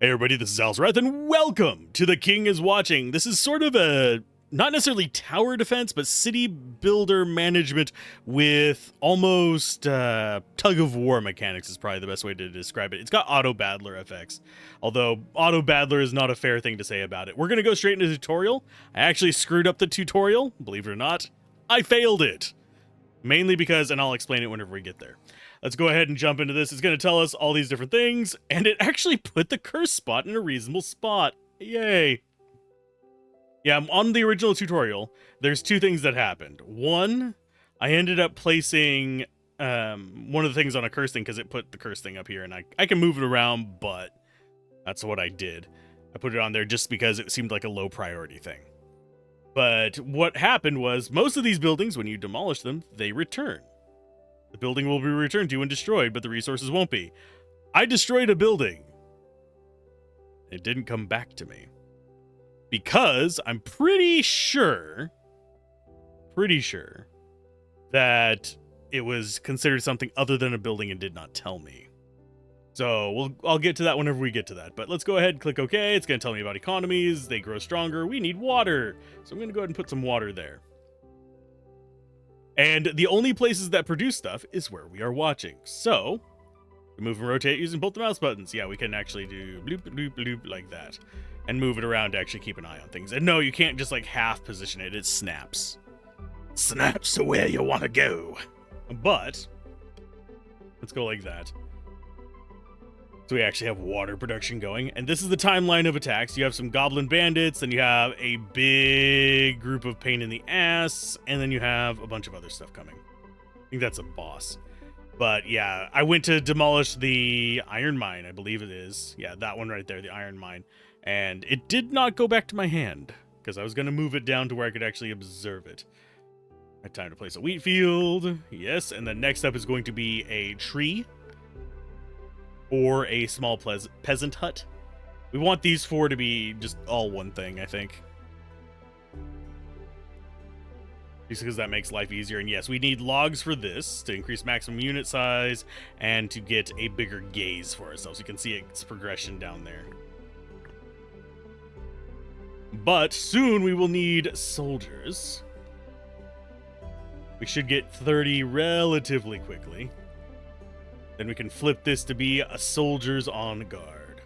Hey everybody, this is Alzorath, and welcome to The King is Watching. This is sort of a, not necessarily tower defense, but city builder management with almost tug-of-war mechanics is probably the best way to describe it. It's got auto-battler effects, although auto-battler is not a fair thing to say about it. We're going to go straight into the tutorial. I actually screwed up the tutorial, believe it or not. I failed it, mainly because, and I'll explain it whenever we get there. Let's go ahead and jump into this. It's going to tell us all these different things, and it actually put the curse spot in a reasonable spot. Yay. Yeah, on the original tutorial, there's two things that happened. One, I ended up placing one of the things on a curse thing because it put the curse thing up here, and I can move it around, but that's what I did. I put it on there just because it seemed like a low priority thing. But what happened was, most of these buildings, when you demolish them, they return. The building will be returned to you and destroyed, but the resources won't be. I destroyed a building. It didn't come back to me. Because I'm pretty sure that it was considered something other than a building and did not tell me. So I'll get to that whenever we get to that. But let's go ahead and click OK. It's going to tell me about economies. They grow stronger. We need water. So I'm going to go ahead and put some water there. And the only places that produce stuff is where we are watching. So, move and rotate using both the mouse buttons. Yeah, we can actually do bloop, bloop, bloop like that. And move it around to actually keep an eye on things. And no, you can't just like half position it. It snaps. Snaps to where you want to go. But, let's go like that. So we actually have water production going. And this is the timeline of attacks. You have some goblin bandits, then you have a big group of pain in the ass, and then you have a bunch of other stuff coming. I think that's a boss. But yeah, I went to demolish the iron mine, I believe it is. Yeah, that one right there, the iron mine. And it did not go back to my hand, because I was going to move it down to where I could actually observe it. Right, time to place a wheat field. Yes, and then next up is going to be a tree. Or a small peasant hut. We want these four to be just all one thing, I think. Just because that makes life easier. And yes, we need logs for this to increase maximum unit size and to get a bigger gaze for ourselves. You can see its progression down there. But soon we will need soldiers. We should get 30 relatively quickly. Then we can flip this to be a soldiers on guard.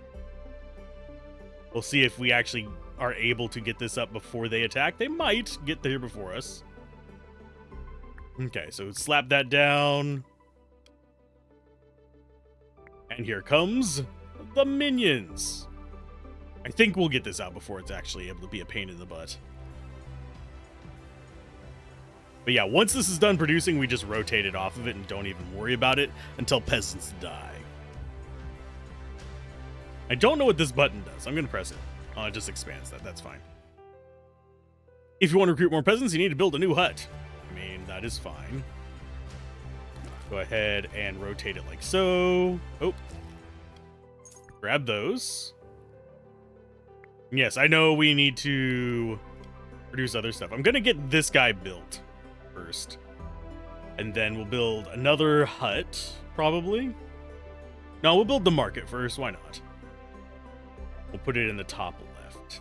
We'll see if we actually are able to get this up before they attack. They might get there before us. Okay, so slap that down. And here comes the minions. I think we'll get this out before it's actually able to be a pain in the butt. But yeah, once this is done producing, we just rotate it off of it and don't even worry about it until peasants die. I don't know what this button does. I'm going to press it. Oh, it just expands that. That's fine. If you want to recruit more peasants, you need to build a new hut. I mean, that is fine. Go ahead and rotate it like so. Oh. Grab those. Yes, I know we need to produce other stuff. I'm going to get this guy built first, and then we'll build another hut, probably. No, we'll build the market first. Why not? We'll put it in the top left.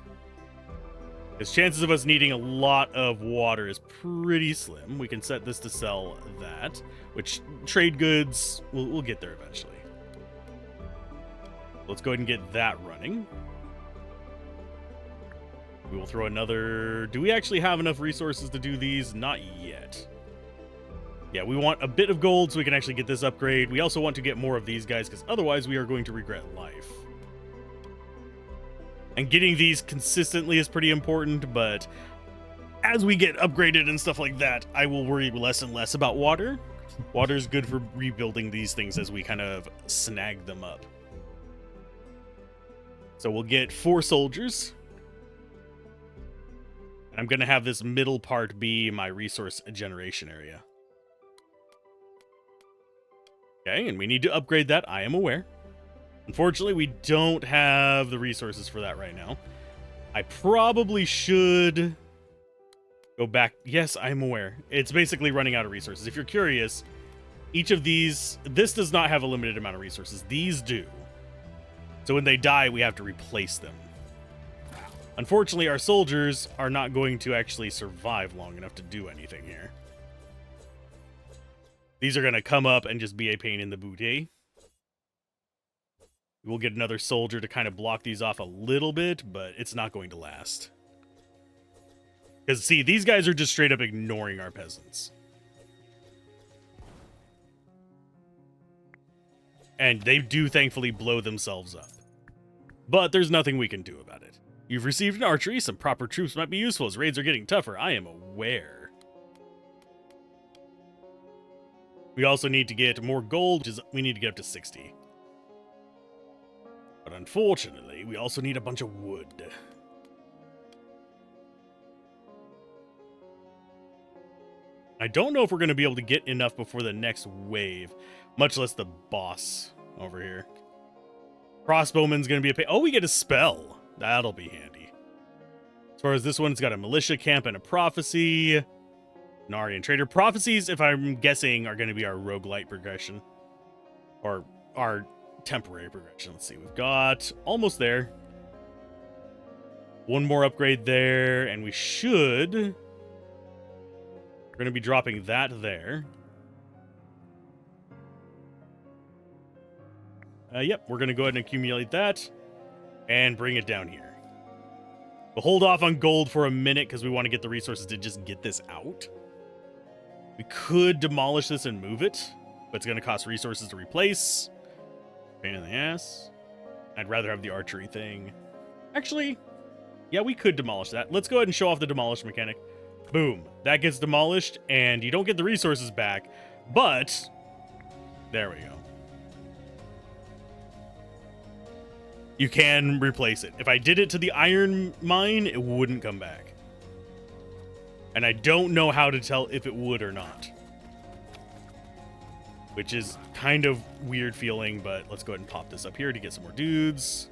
Because chances of us needing a lot of water is pretty slim. We can set this to sell that, which trade goods, we'll get there eventually. Let's go ahead and get that running. We will throw another... Do we actually have enough resources to do these? Not yet. Yeah, we want a bit of gold so we can actually get this upgrade. We also want to get more of these guys because otherwise we are going to regret life. And getting these consistently is pretty important, but as we get upgraded and stuff like that, I will worry less and less about water. Water is good for rebuilding these things as we kind of snag them up. So we'll get 4 soldiers. I'm going to have this middle part be my resource generation area. Okay, and we need to upgrade that, I am aware. Unfortunately, we don't have the resources for that right now. I probably should go back. Yes, I'm aware. It's basically running out of resources. If you're curious, each of these, this does not have a limited amount of resources. These do. So when they die, we have to replace them. Unfortunately, our soldiers are not going to actually survive long enough to do anything here. These are going to come up and just be a pain in the booty. We'll get another soldier to kind of block these off a little bit, but it's not going to last. Because, see, these guys are just straight up ignoring our peasants. And they do, thankfully, blow themselves up. But there's nothing we can do about it. You've received an archery. Some proper troops might be useful as raids are getting tougher. I am aware. We also need to get more gold, which is we need to get up to 60. But unfortunately, we also need a bunch of wood. I don't know if we're going to be able to get enough before the next wave, much less the boss over here. Crossbowman's going to be a pain. Oh, we get a spell. That'll be handy. As far as this one, it's got a militia camp and a prophecy. An Aryan trader. Prophecies, if I'm guessing, are going to be our roguelite progression. Or our temporary progression. Let's see. We've got almost there. One more upgrade there, and we should... We're going to be dropping that there. Yep, we're going to go ahead and accumulate that and bring it down here. We'll hold off on gold for a minute because we want to get the resources to just get this out. We could demolish this and move it, but it's going to cost resources to replace. Pain in the ass. I'd rather have the archery thing. Actually, yeah, we could demolish that. Let's go ahead and show off the demolish mechanic. Boom. That gets demolished, and you don't get the resources back, but there we go. You can replace it. If I did it to the iron mine, it wouldn't come back. And I don't know how to tell if it would or not. Which is kind of weird feeling, but let's go ahead and pop this up here to get some more dudes.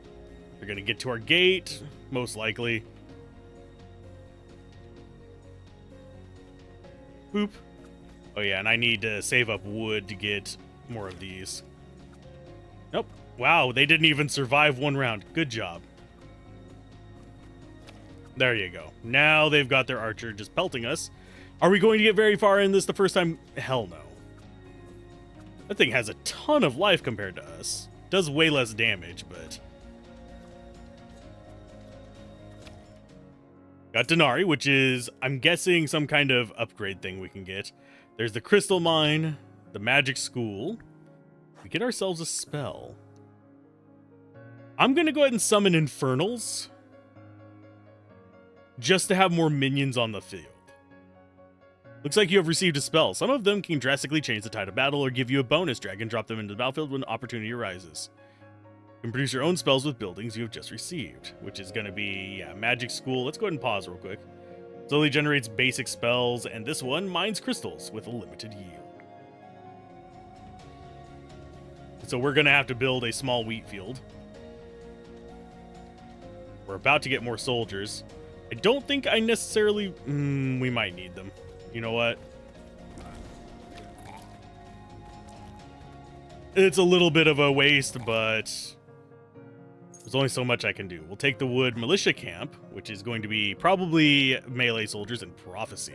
They're going to get to our gate, most likely. Boop. Oh yeah, and I need to save up wood to get more of these. Nope. Wow, they didn't even survive one round. Good job. There you go. Now they've got their archer just pelting us. Are we going to get very far in this the first time? Hell no. That thing has a ton of life compared to us. Does way less damage, but... Got Denari, which is, I'm guessing, some kind of upgrade thing we can get. There's the Crystal Mine, the Magic School. We get ourselves a spell. I'm going to go ahead and summon Infernals. Just to have more minions on the field. Looks like you have received a spell. Some of them can drastically change the tide of battle or give you a bonus. Drag and drop them into the battlefield when opportunity arises. You can produce your own spells with buildings you have just received, which is going to be, yeah, Magic School. Let's go ahead and pause real quick. Slowly generates basic spells, and this one mines crystals with a limited yield. So we're going to have to build a small wheat field. We're about to get more soldiers. I don't think I necessarily... we might need them. You know what? It's a little bit of a waste, but... There's only so much I can do. We'll take the wood militia camp, which is going to be probably melee soldiers and prophecy.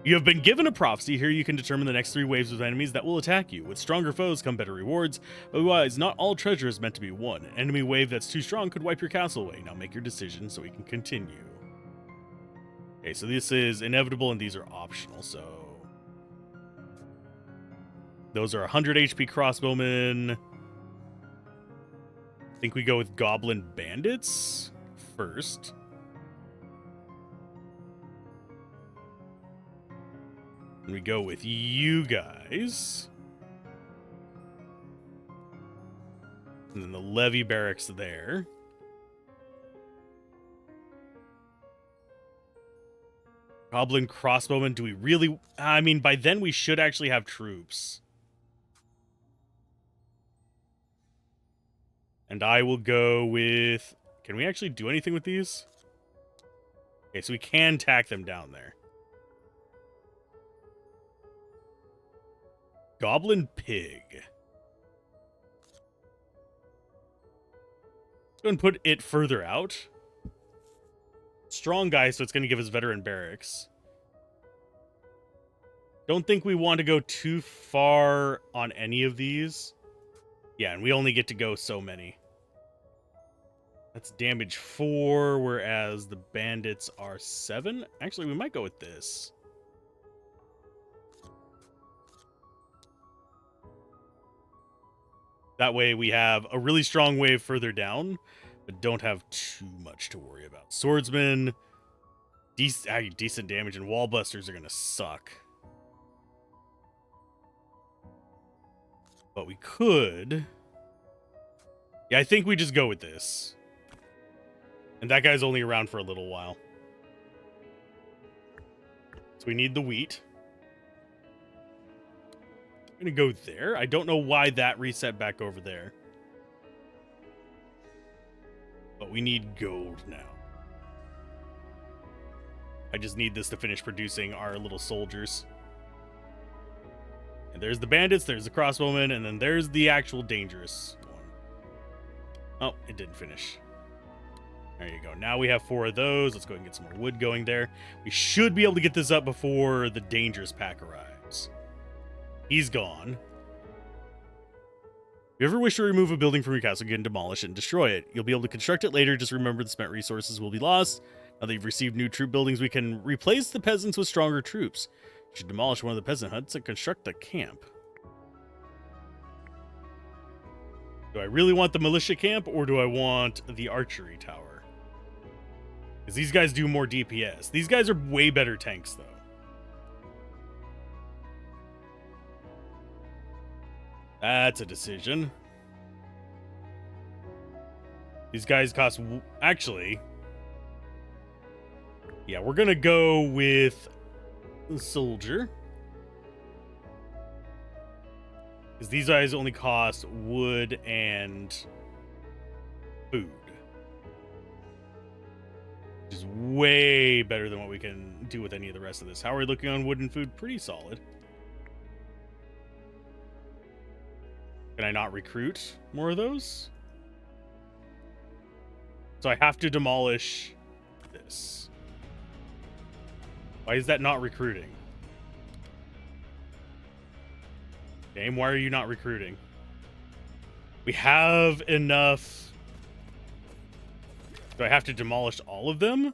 You have been given a prophecy. Here you can determine the next 3 waves of enemies that will attack you. With stronger foes come better rewards. Otherwise, not all treasure is meant to be won. An enemy wave that's too strong could wipe your castle away. Now make your decision so we can continue. Okay, so this is inevitable and these are optional, so... Those are 100 HP crossbowmen. I think we go with Goblin Bandits first. And we go with you guys. And then the Levy Barracks there. Goblin Crossbowmen, do we really... I mean, by then we should actually have troops. And I will go with... Can we actually do anything with these? Okay, so we can tack them down there. Goblin Pig. Go and put it further out. Strong guy, so it's going to give us veteran barracks. Don't think we want to go too far on any of these. Yeah, and we only get to go so many. That's damage 4, whereas the bandits are 7. Actually, we might go with this. That way we have a really strong wave further down, but don't have too much to worry about. Swordsmen, decent damage, and wallbusters are going to suck. But we could... Yeah, I think we just go with this. And that guy's only around for a little while. So we need the wheat. I'm going to go there. I don't know why that reset back over there. But we need gold now. I just need this to finish producing our little soldiers. And there's the bandits, there's the crossbowmen, and then there's the actual dangerous one. Oh, it didn't finish. There you go. Now we have 4 of those. Let's go ahead and get some more wood going there. We should be able to get this up before the dangerous pack arrives. He's gone. If you ever wish to remove a building from your castle, you can demolish it and destroy it. You'll be able to construct it later. Just remember the spent resources will be lost. Now that you've received new troop buildings, we can replace the peasants with stronger troops. You should demolish one of the peasant huts and construct a camp. Do I really want the militia camp, or do I want the archery tower? Because these guys do more DPS. These guys are way better tanks, though. That's a decision. These guys cost... Actually... Yeah, we're going to go with the soldier. Because these guys only cost wood and food. Which is way better than what we can do with any of the rest of this. How are we looking on wood and food? Pretty solid. Can I not recruit more of those? So I have to demolish this. Why is that not recruiting? Game, why are you not recruiting? We have enough. Do I have to demolish all of them?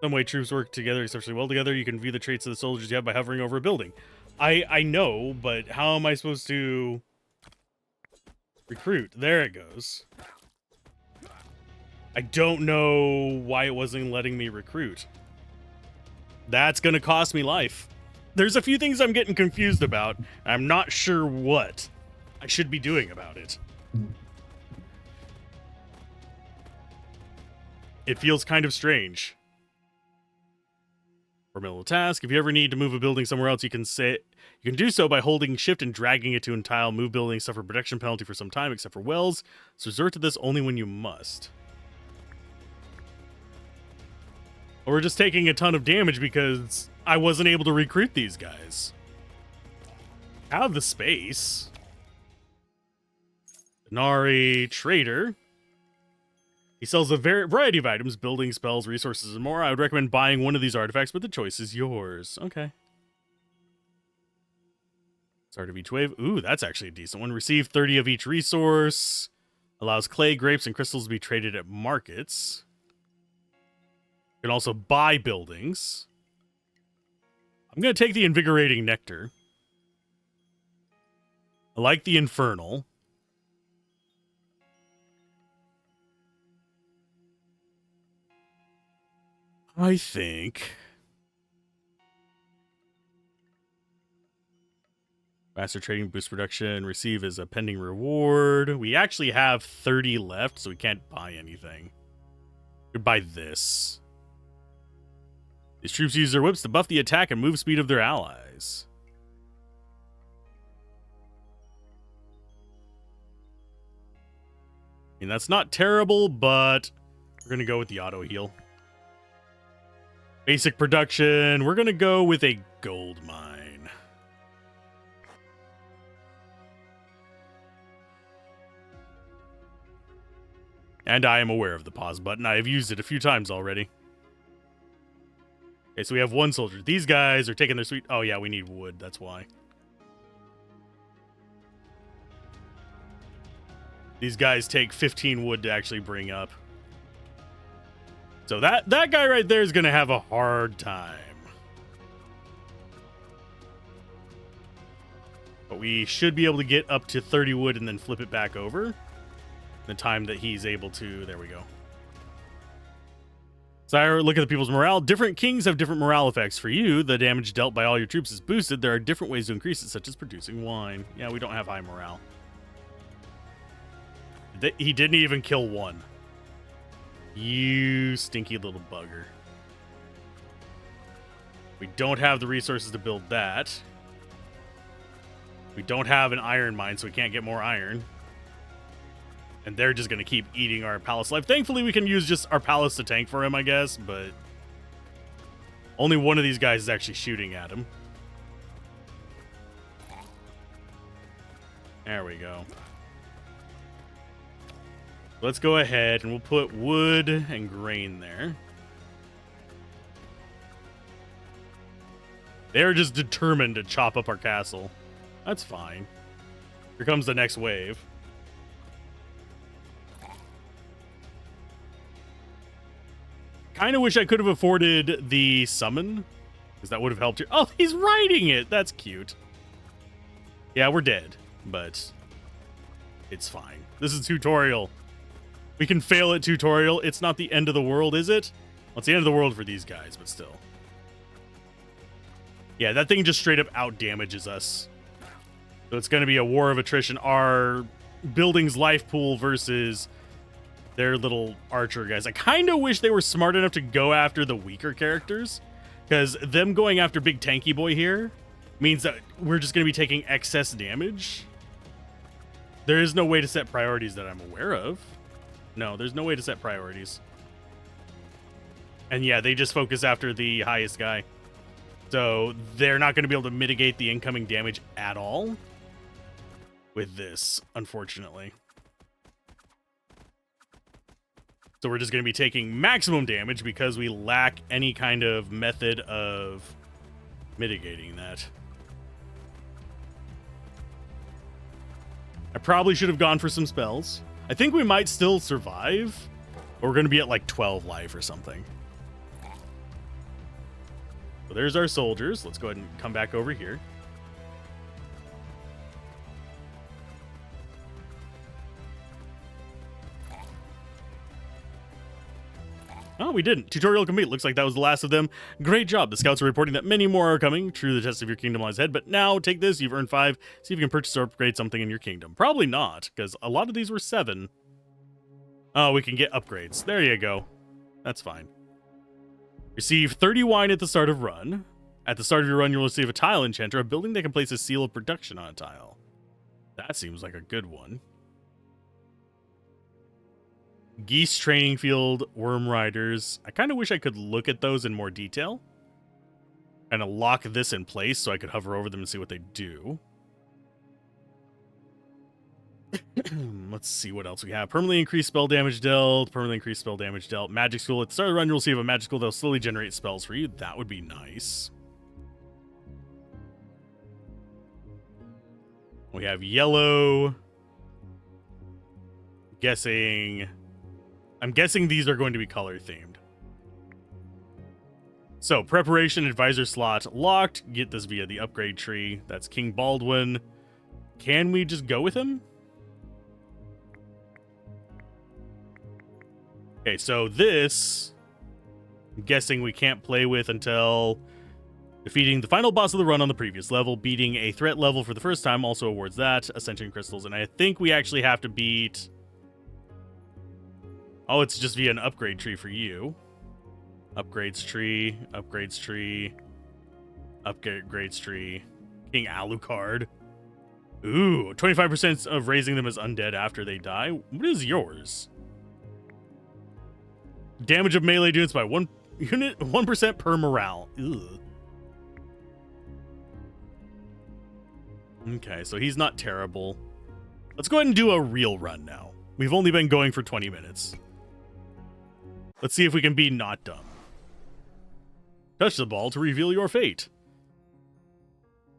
Some way troops work together exceptionally well together. You can view the traits of the soldiers you have by hovering over a building. I know, but how am I supposed to recruit? There it goes. I don't know why it wasn't letting me recruit. That's going to cost me life. There's a few things I'm getting confused about. I'm not sure what I should be doing about it. It feels kind of strange. Formidable task. If you ever need to move a building somewhere else, you can do so by holding shift and dragging it to an tile. Move buildings suffer protection penalty for some time, except for wells. So resort to this only when you must. Or we're just taking a ton of damage because I wasn't able to recruit these guys. Have the space. Nari Trader. He sells a variety of items, building, spells, resources, and more. I would recommend buying one of these artifacts, but the choice is yours. Okay. Start of each wave. Ooh, that's actually a decent one. Receive 30 of each resource. Allows clay, grapes, and crystals to be traded at markets. You can also buy buildings. I'm going to take the invigorating nectar. I like the infernal. I think faster trading, boost production, receive as a pending reward. We actually have 30 left, so we can't buy anything. We could buy this. These troops use their whips to buff the attack and move speed of their allies. I mean, that's not terrible, but we're going to go with the auto heal. Basic production. We're going to go with a gold mine. And I am aware of the pause button. I have used it a few times already. Okay, so we have one soldier. These guys are taking their sweet... Oh, yeah, we need wood. That's why. These guys take 15 wood to actually bring up. So that guy right there is going to have a hard time. But we should be able to get up to 30 wood and then flip it back over. The time that he's able to... There we go. Sire, look at the people's morale. Different kings have different morale effects. For you, the damage dealt by all your troops is boosted. There are different ways to increase it, such as producing wine. Yeah, we don't have high morale. He didn't even kill one. You stinky little bugger. We don't have the resources to build that. We don't have an iron mine, so we can't get more iron. And they're just going to keep eating our palace life. Thankfully, we can use just our palace to tank for him, I guess, but only one of these guys is actually shooting at him. There we go. Let's go ahead and we'll put wood and grain there. They're just determined to chop up our castle. That's fine. Here comes the next wave. Kind of wish I could have afforded the summon, because that would have helped you. Oh, he's riding it. That's cute. Yeah, we're dead, but it's fine. This is tutorial. We can fail at tutorial. It's not the end of the world, is it? Well, it's the end of the world for these guys, but still. Yeah, that thing just straight up out damages us. So it's going to be a war of attrition. Our building's life pool versus their little archer guys. I kind of wish they were smart enough to go after the weaker characters, because them going after big tanky boy here means that we're just going to be taking excess damage. There is no way to set priorities that I'm aware of. No, there's no way to set priorities. And yeah, they just focus after the highest guy. So they're not going to be able to mitigate the incoming damage at all with this, unfortunately. So we're just going to be taking maximum damage because we lack any kind of method of mitigating that. I probably should have gone for some spells. I think we might still survive, but we're going to be at like 12 life or something. So there's our soldiers. Let's go ahead and come back over here. Oh, we didn't. Tutorial complete. Looks like that was the last of them. Great job. The scouts are reporting that many more are coming. True, the test of your kingdom lies ahead, but now take this. You've earned 5. See if you can purchase or upgrade something in your kingdom. Probably not, because a lot of these were 7. Oh, we can get upgrades. There you go. That's fine. Receive 30 wine at the start of run. At the start of your run, you'll receive a tile enchanter, a building that can place a seal of production on a tile. That seems like a good one. Geese training field, worm riders. I kind of wish I could look at those in more detail. And lock this in place so I could hover over them and see what they do. Let's see what else we have. Permanently increased spell damage dealt. Permanently increased spell damage dealt. Magic school. At the start of the run, you'll receive a magic school that will slowly generate spells for you. That would be nice. We have yellow. I'm guessing these are going to be color themed. So, preparation advisor slot locked. Get this via the upgrade tree. That's King Baldwin. Can we just go with him? Okay, so this, I'm guessing we can't play with until defeating the final boss of the run on the previous level. Beating a threat level for the first time also awards that. Ascension crystals. And I think we actually have to beat... Oh, it's just via an upgrade tree for you. Upgrades tree, upgrades tree, upgrades tree. King Alucard. Ooh, 25% of raising them as undead after they die. What is yours? Damage of melee units by 1% per morale. Ugh. Okay, so he's not terrible. Let's go ahead and do a real run now. We've only been going for 20 minutes. Let's see if we can be not dumb. Touch the ball to reveal your fate.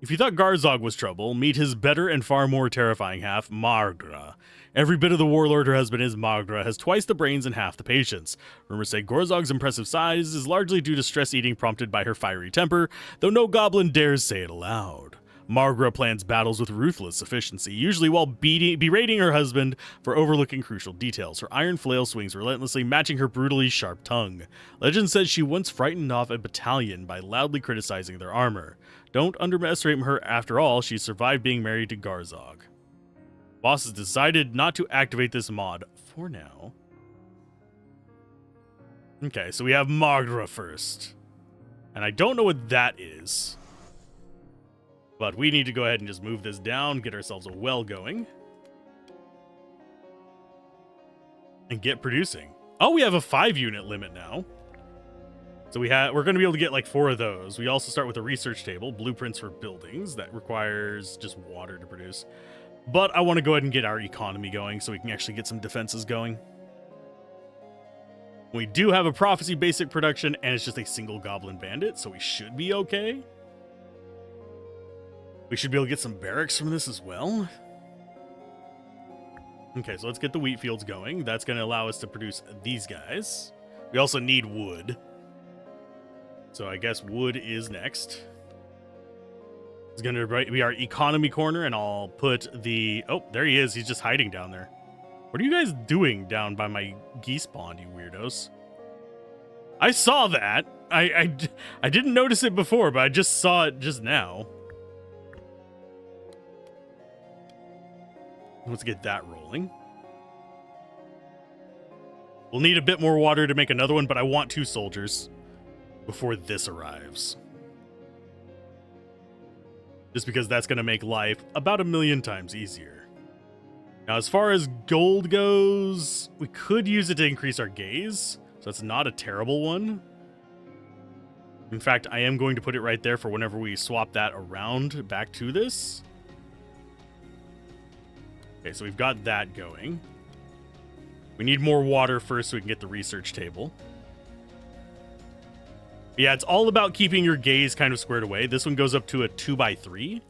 If you thought Garzog was trouble, meet his better and far more terrifying half, Margra. Every bit of the warlord her husband is, Margra has twice the brains and half the patience. Rumors say Garzog's impressive size is largely due to stress eating prompted by her fiery temper, though no goblin dares say it aloud. Margra plans battles with ruthless efficiency, usually while berating her husband for overlooking crucial details. Her iron flail swings relentlessly, matching her brutally sharp tongue. Legend says she once frightened off a battalion by loudly criticizing their armor. Don't underestimate her, after all, she survived being married to Garzog. Boss has decided not to activate this mod for now. Okay, so we have Margra first. And I don't know what that is. But we need to go ahead and just move this down, get ourselves a well going. And get producing. Oh, we have a 5-unit limit now. So we're going to be able to get like 4 of those. We also start with a research table, blueprints for buildings. That requires just water to produce. But I want to go ahead and get our economy going so we can actually get some defenses going. We do have a prophecy basic production, and it's just a single goblin bandit, so we should be okay. We should be able to get some barracks from this as well. Okay, so let's get the wheat fields going. That's going to allow us to produce these guys. We also need wood. So I guess wood is next. It's going to be our economy corner, and I'll put the... Oh, there he is. He's just hiding down there. What are you guys doing down by my geese pond, you weirdos? I saw that. I didn't notice it before, but I just saw it just now. Let's get that rolling. We'll need a bit more water to make another one, but I want 2 soldiers before this arrives. Just because that's going to make life about 1,000,000 times easier. Now, as far as gold goes, we could use it to increase our gaze, so that's not a terrible one. In fact, I am going to put it right there for whenever we swap that around back to this. Okay, so we've got that going. We need more water first so we can get the research table. Yeah, it's all about keeping your gaze kind of squared away. This one goes up to a 2x3.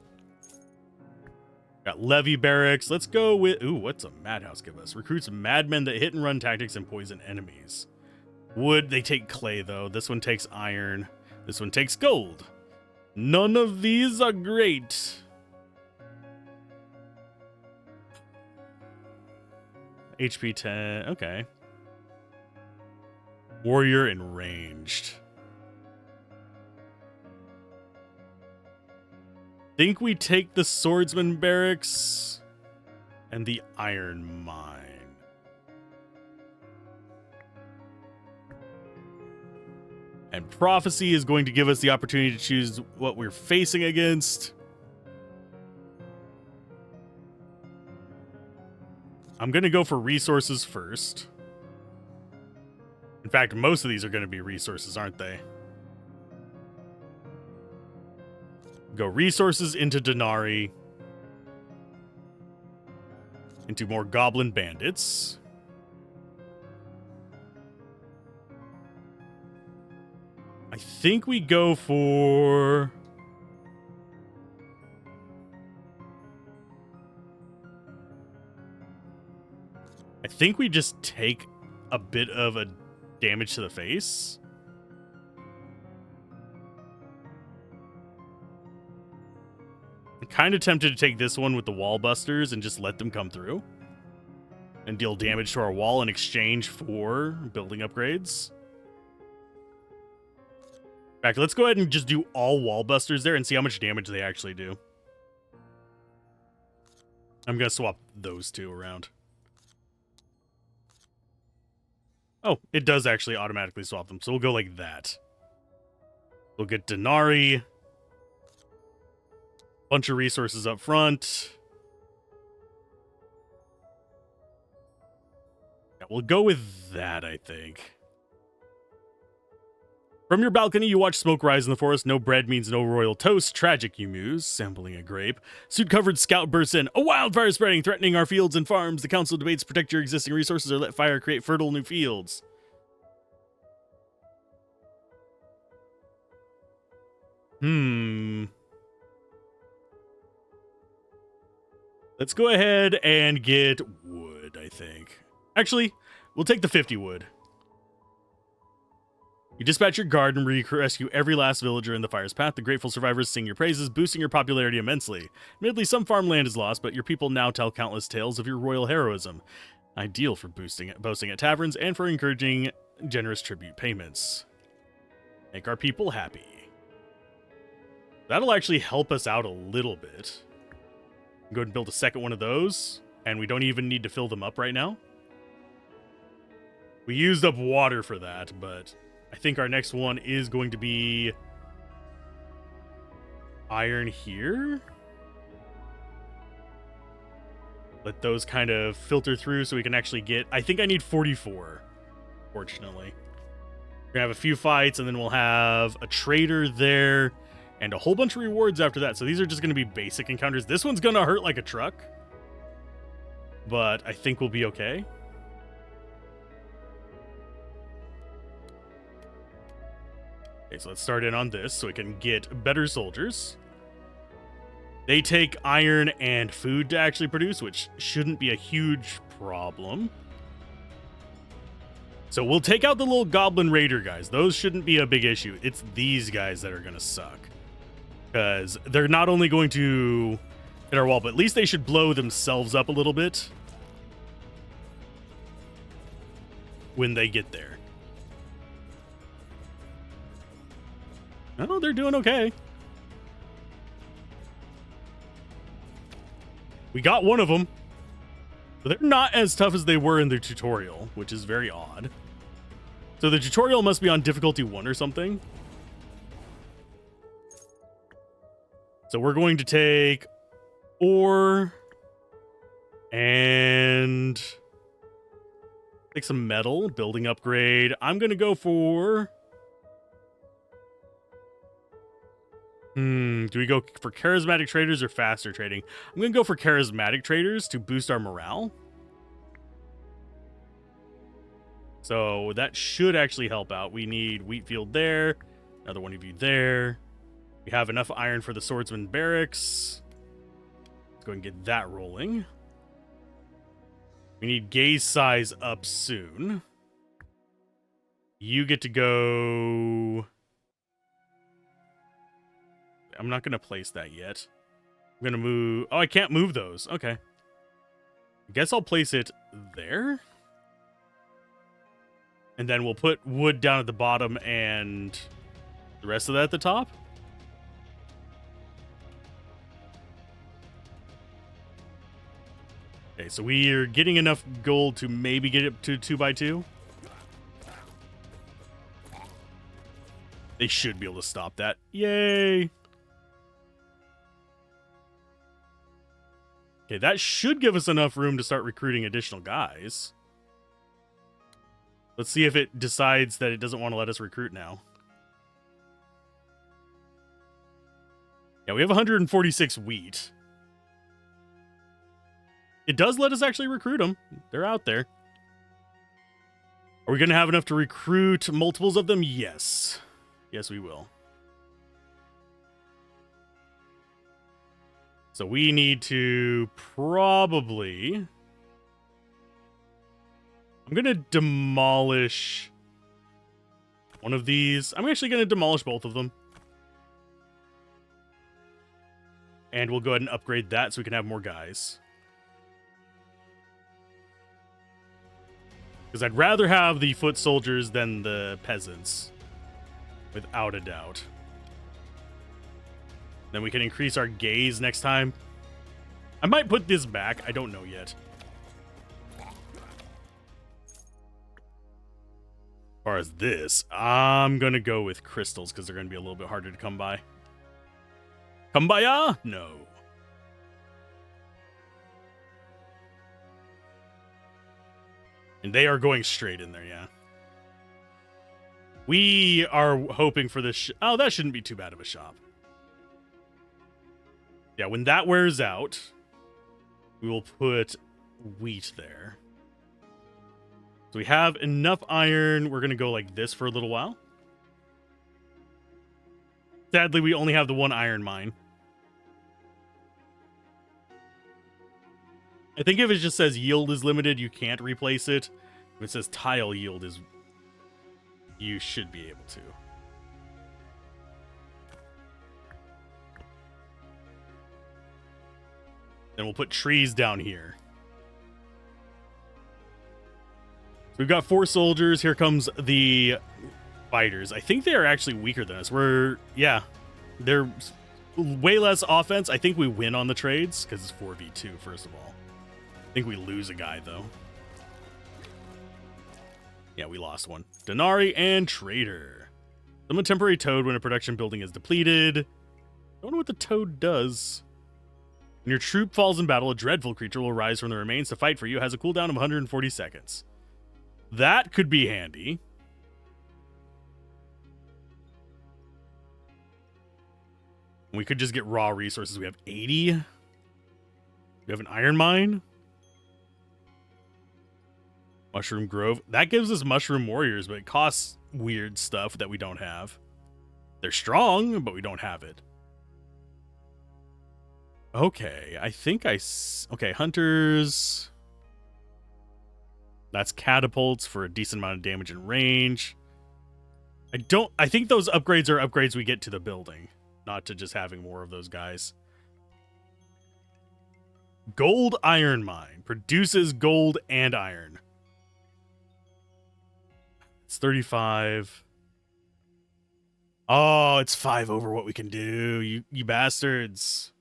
Got levy barracks. Let's go with... Ooh, what's a madhouse give us? Recruits madmen that hit and run tactics and poison enemies. Wood, they take clay, though. This one takes iron. This one takes gold. None of these are great. HP 10. Okay. Warrior and ranged. Think we take the swordsman barracks and the iron mine. And prophecy is going to give us the opportunity to choose what we're facing against. I'm going to go for resources first. In fact, most of these are going to be resources, aren't they? Go resources into Denari. Into more goblin bandits. I think we go for... I think we just take a bit of a damage to the face. I'm kind of tempted to take this one with the wall busters and just let them come through and deal damage to our wall in exchange for building upgrades. In fact, let's go ahead and just do all wall busters there and see how much damage they actually do. I'm going to swap those two around. Oh, it does actually automatically swap them. So we'll go like that. We'll get Denari. Bunch of resources up front. Yeah, we'll go with that, I think. From your balcony, you watch smoke rise in the forest. No bread means no royal toast. Tragic, you muse, sampling a grape. Suit-covered scout bursts in. A wildfire spreading, threatening our fields and farms. The council debates protect your existing resources or let fire create fertile new fields. Let's go ahead and get wood, I think. Actually, we'll take the 50 wood. You dispatch your guard and rescue every last villager in the fire's path. The grateful survivors sing your praises, boosting your popularity immensely. Admittedly, some farmland is lost, but your people now tell countless tales of your royal heroism. Ideal for boasting at taverns and for encouraging generous tribute payments. Make our people happy. That'll actually help us out a little bit. Go ahead and build a second one of those, and we don't even need to fill them up right now. We used up water for that, but I think our next one is going to be iron here. Let those kind of filter through so we can actually get... I think I need 44, fortunately. We're going to have a few fights, and then we'll have a trader there, and a whole bunch of rewards after that. So these are just going to be basic encounters. This one's going to hurt like a truck, but I think we'll be okay. Okay, so let's start in on this so we can get better soldiers. They take iron and food to actually produce, which shouldn't be a huge problem. So we'll take out the little goblin raider guys. Those shouldn't be a big issue. It's these guys that are going to suck. Because they're not only going to hit our wall, but at least they should blow themselves up a little bit when they get there. Oh, they're doing okay. We got one of them. But they're not as tough as they were in the tutorial, which is very odd. So the tutorial must be on difficulty 1 or something. So we're going to take ore and take some metal, building upgrade. I'm going to go for... do we go for charismatic traders or faster trading? I'm going to go for charismatic traders to boost our morale. So that should actually help out. We need wheat field there, another one of you there. We have enough iron for the swordsman barracks. Let's go and get that rolling. We need gaze size up soon. You get to go... I'm not going to place that yet. I'm going to move... Oh, I can't move those. Okay. I guess I'll place it there. And then we'll put wood down at the bottom and the rest of that at the top. Okay, so we are getting enough gold to maybe get it to 2x2. They should be able to stop that. Yay! Okay, that should give us enough room to start recruiting additional guys. Let's see if it decides that it doesn't want to let us recruit now. Yeah, we have 146 wheat. It does let us actually recruit them. They're out there. Are we going to have enough to recruit multiples of them? Yes. Yes, we will. So we need to probably... I'm going to demolish one of these. I'm actually going to demolish both of them. And we'll go ahead and upgrade that so we can have more guys. Because I'd rather have the foot soldiers than the peasants. Without a doubt. Then we can increase our gaze next time. I might put this back. I don't know yet. As far as this, I'm going to go with crystals because they're going to be a little bit harder to come by. Kumbaya? No. And they are going straight in there, yeah. We are hoping for this. Oh, that shouldn't be too bad of a shop. Yeah, when that wears out, we will put wheat there. So we have enough iron. We're going to go like this for a little while. Sadly, we only have the one iron mine. I think if it just says yield is limited, you can't replace it. If it says tile yield is, you should be able to. Then we'll put trees down here. So we've got 4 soldiers. Here comes the fighters. I think they are actually weaker than us. Yeah, they're way less offense. I think we win on the trades because it's 4v2, first of all. I think we lose a guy, though. Yeah, we lost one. Denari and Trader. Summon temporary toad when a production building is depleted. I don't know what the toad does. When your troop falls in battle, a dreadful creature will rise from the remains to fight for you. It has a cooldown of 140 seconds. That could be handy. We could just get raw resources. We have 80. We have an iron mine. Mushroom Grove. That gives us mushroom warriors, but it costs weird stuff that we don't have. They're strong, but we don't have it. Okay, I think okay, hunters. That's catapults for a decent amount of damage and range. I think those upgrades are upgrades we get to the building, not to just having more of those guys. Gold iron mine produces gold and iron. It's 35. Oh, it's 5 over what we can do. You bastards.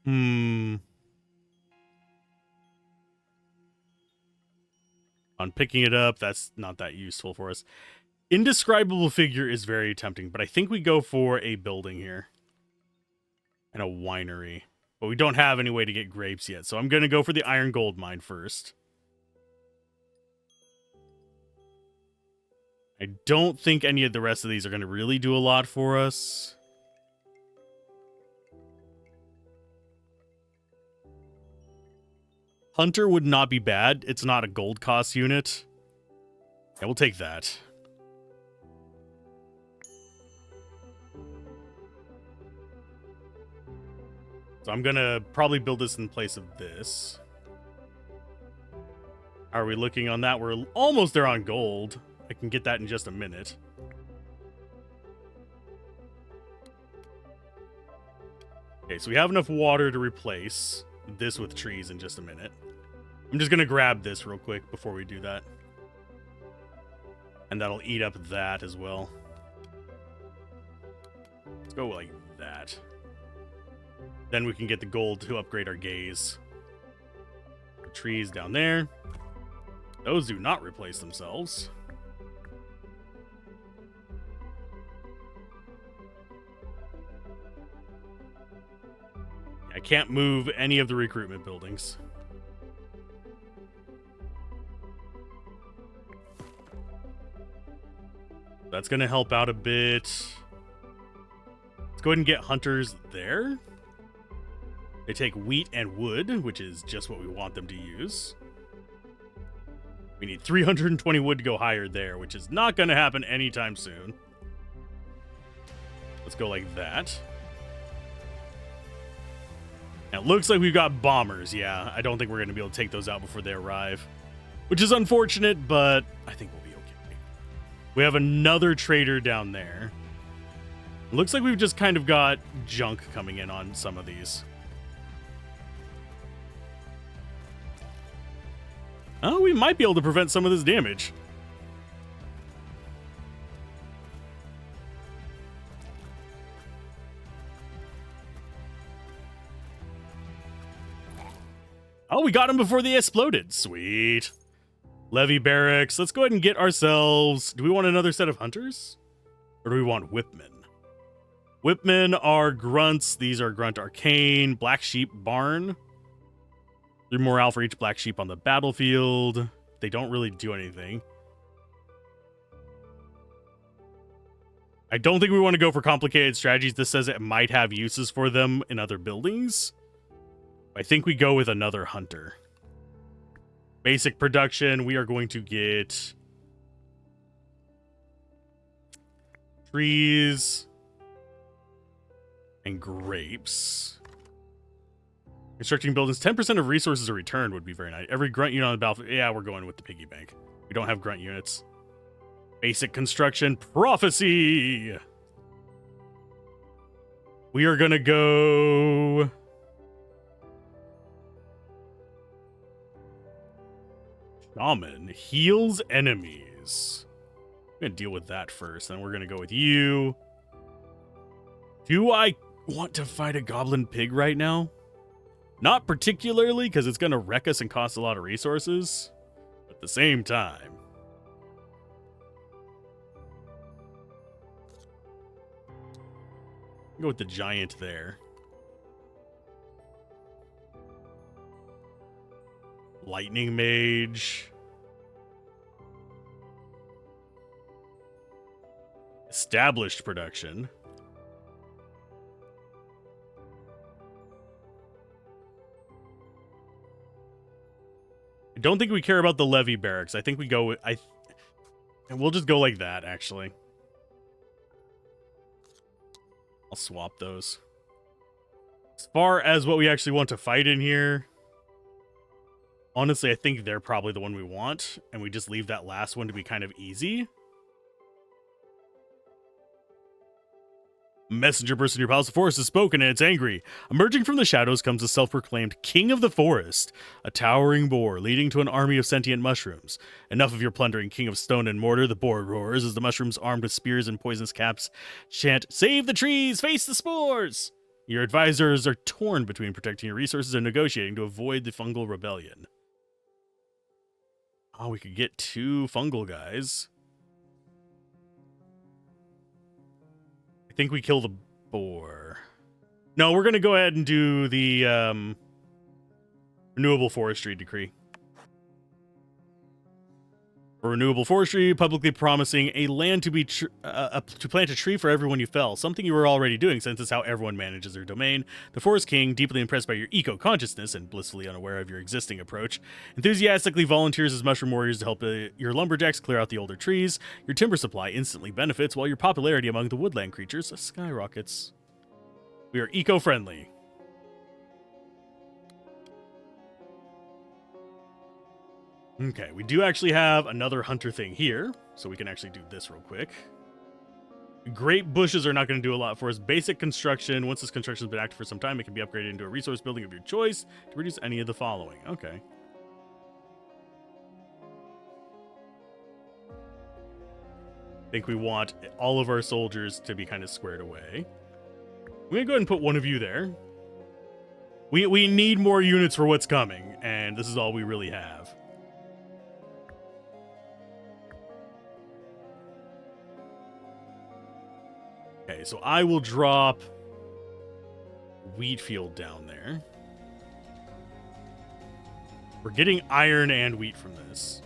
On picking it up, that's not that useful for us. Indescribable figure is very tempting, but I think we go for a building here. And a winery. But we don't have any way to get grapes yet, so I'm going to go for the iron gold mine first. I don't think any of the rest of these are going to really do a lot for us. Hunter would not be bad. It's not a gold cost unit. Yeah, we'll take that. So I'm going to probably build this in place of this. How are we looking on that? We're almost there on gold. I can get that in just a minute. Okay, so we have enough water to replace this with trees in just a minute. I'm just going to grab this real quick before we do that. And that'll eat up that as well. Let's go like that. Then we can get the gold to upgrade our gaze. The trees down there. Those do not replace themselves. I can't move any of the recruitment buildings. That's going to help out a bit. Let's go ahead and get hunters there. They take wheat and wood, which is just what we want them to use. We need 320 wood to go higher there, which is not going to happen anytime soon. Let's go like that. Now, it looks like we've got bombers. Yeah, I don't think we're going to be able to take those out before they arrive, which is unfortunate, but I think we'll be okay. We have another trader down there. It looks like we've just kind of got junk coming in on some of these. Oh, we might be able to prevent some of this damage. Oh, we got them before they exploded. Sweet. Levy barracks. Let's go ahead and get ourselves... Do we want another set of hunters? Or do we want whipmen? Whipmen are grunts. These are grunt arcane. Black sheep barn. 3 morale for each black sheep on the battlefield. They don't really do anything. I don't think we want to go for complicated strategies. This says it might have uses for them in other buildings. I think we go with another hunter. Basic production, we are going to get trees and grapes. Constructing buildings, 10% of resources are returned would be very nice. Every grunt unit on the battlefield. Yeah, we're going with the piggy bank. We don't have grunt units. Basic construction, prophecy. We are going to go... Shaman heals enemies. I'm going to deal with that first. Then we're going to go with you. Do I want to fight a goblin pig right now? Not particularly, because it's going to wreck us and cost a lot of resources. But at the same time. Go with the giant there. Lightning mage. Established production. I don't think we care about the levy barracks. I think we go with... and we'll just go like that, actually. I'll swap those. As far as what we actually want to fight in here... honestly, I think they're probably the one we want, and we just leave that last one to be kind of easy. Messenger person in your palace of forest has spoken, and it's angry. Emerging from the shadows comes the self-proclaimed King of the Forest, a towering boar leading to an army of sentient mushrooms. Enough of your plundering, King of Stone and Mortar, the boar roars as the mushrooms armed with spears and poisonous caps chant, "Save the trees, face the spores!" Your advisors are torn between protecting your resources and negotiating to avoid the fungal rebellion. Oh, we could get 2 fungal guys. I think we kill the boar. No, we're going to go ahead and do the renewable forestry decree. For renewable forestry, publicly promising a land to be to plant a tree for everyone you fell, something you were already doing since it's how everyone manages their domain. The Forest King, deeply impressed by your eco-consciousness and blissfully unaware of your existing approach, enthusiastically volunteers as mushroom warriors to help your lumberjacks clear out the older trees. Your timber supply instantly benefits, while your popularity among the woodland creatures skyrockets. We are eco-friendly. Okay, we do actually have another hunter thing here, so we can actually do this real quick. Great bushes are not going to do a lot for us. Basic construction. Once this construction has been active for some time, it can be upgraded into a resource building of your choice to reduce any of the following. Okay. I think we want all of our soldiers to be kind of squared away. I'm going to go ahead and put one of you there. We need more units for what's coming, and this is all we really have. Okay, so I will drop wheat field down there. We're getting iron and wheat from this.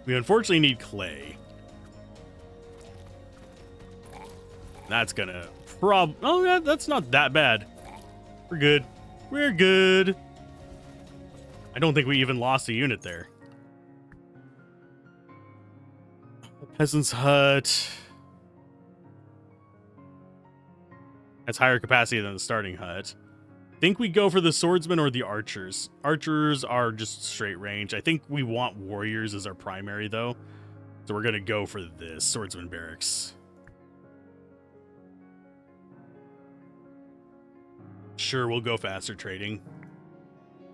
We unfortunately need clay. That's gonna oh, yeah, that's not that bad. We're good. We're good. I don't think we even lost a unit there. Peasant's hut has higher capacity than the starting hut. I think we go for the swordsman or the archers. Archers are just straight range. I think we want warriors as our primary, though. So we're going to go for this swordsman barracks. Sure, we'll go faster trading.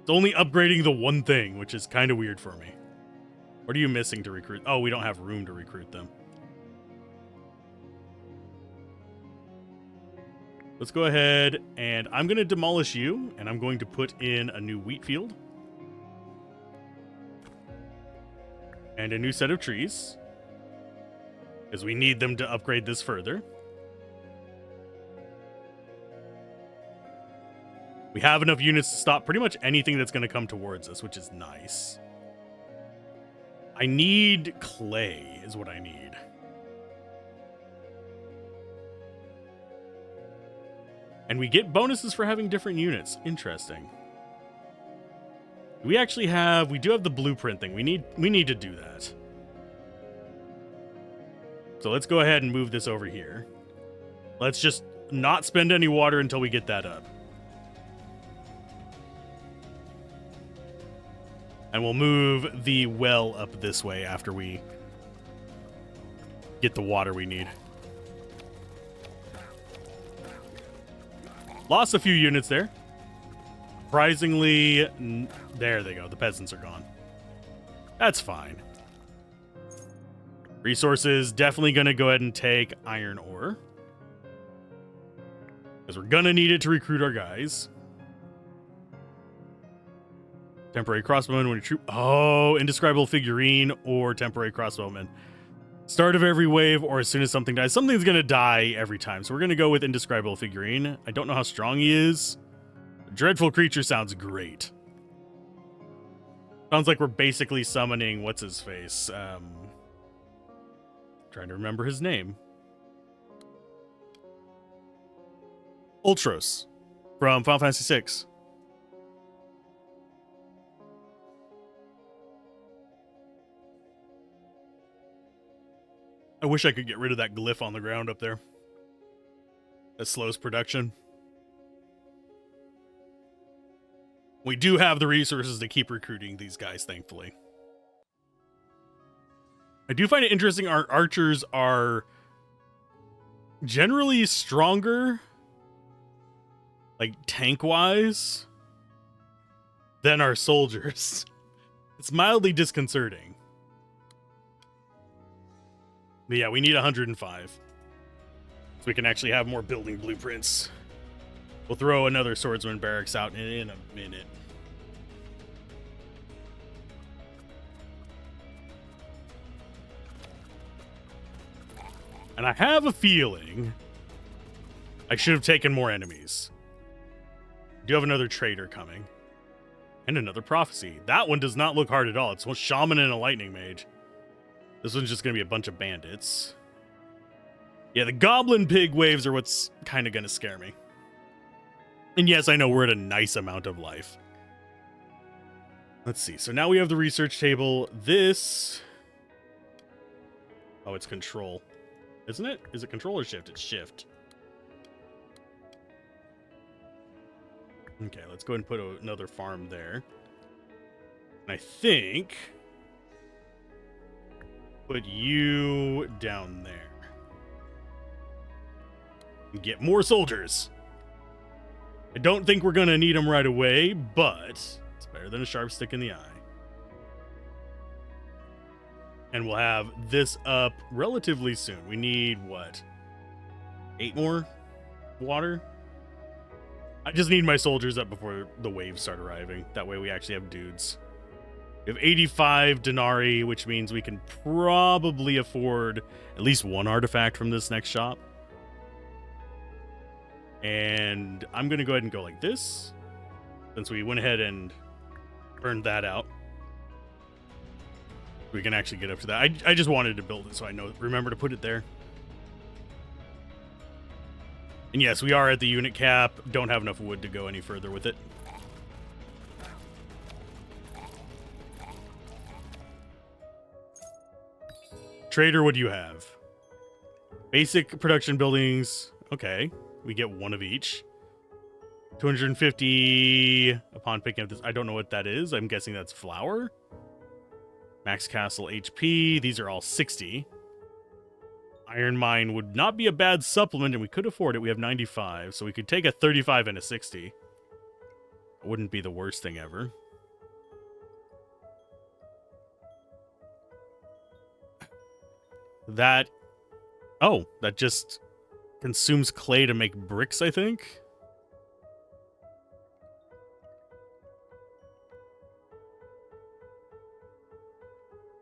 It's only upgrading the one thing, which is kind of weird for me. What are you missing to recruit? Oh, we don't have room to recruit them. Let's go ahead and I'm going to demolish you, and I'm going to put in a new wheat field. And a new set of trees. As we need them to upgrade this further. We have enough units to stop pretty much anything that's going to come towards us, which is nice. I need clay is what I need. And we get bonuses for having different units. Interesting. We actually have, we do have the blueprint thing. We need to do that. So let's go ahead and move this over here. Let's just not spend any water until we get that up. And we'll move the well up this way after we get the water we need. Lost a few units there. Surprisingly, there they go. The peasants are gone. That's fine. Resources, definitely going to go ahead and take iron ore. Because we're going to need it to recruit our guys. Temporary crossbowman when you troop. Oh, indescribable figurine or temporary crossbowman. Start of every wave or as soon as something dies. Something's going to die every time. So we're going to go with indescribable figurine. I don't know how strong he is. Dreadful creature sounds great. Sounds like we're basically summoning what's his face. Trying to remember his name. Ultros from Final Fantasy VI. I wish I could get rid of that glyph on the ground up there. That slows production. We do have the resources to keep recruiting these guys, thankfully. I do find it interesting our archers are generally stronger, like tank-wise, than our soldiers. It's mildly disconcerting. But yeah, we need 105. So we can actually have more building blueprints. We'll throw another swordsman barracks out in a minute. And I have a feeling I should have taken more enemies. We do have another trader coming. And another prophecy. That one does not look hard at all. It's a shaman and a lightning mage. This one's just going to be a bunch of bandits. Yeah, the goblin pig waves are what's kind of going to scare me. And yes, I know we're at a nice amount of life. Let's see. So now we have the research table. This... Oh, it's control. Isn't it? Is it control or shift? It's shift. Okay, let's go ahead and put another farm there. And I think... put you down there. And get more soldiers. I don't think we're going to need them right away, but it's better than a sharp stick in the eye. And we'll have this up relatively soon. We need, what? 8 more water? I just need my soldiers up before the waves start arriving. That way we actually have dudes. We have 85 denarii, which means we can probably afford at least one artifact from this next shop. And I'm going to go ahead and go like this, since we went ahead and burned that out. We can actually get up to that. I just wanted to build it so I remember to put it there. And yes, we are at the unit cap. Don't have enough wood to go any further with it. Trader, what do you have? Basic production buildings. Okay, we get one of each. 250 upon picking up this. I don't know what that is. I'm guessing that's flour. Max Castle HP. These are all 60. Iron Mine would not be a bad supplement, and we could afford it. We have 95, so we could take a 35 and a 60. It wouldn't be the worst thing ever. That... Oh, that just consumes clay to make bricks, I think?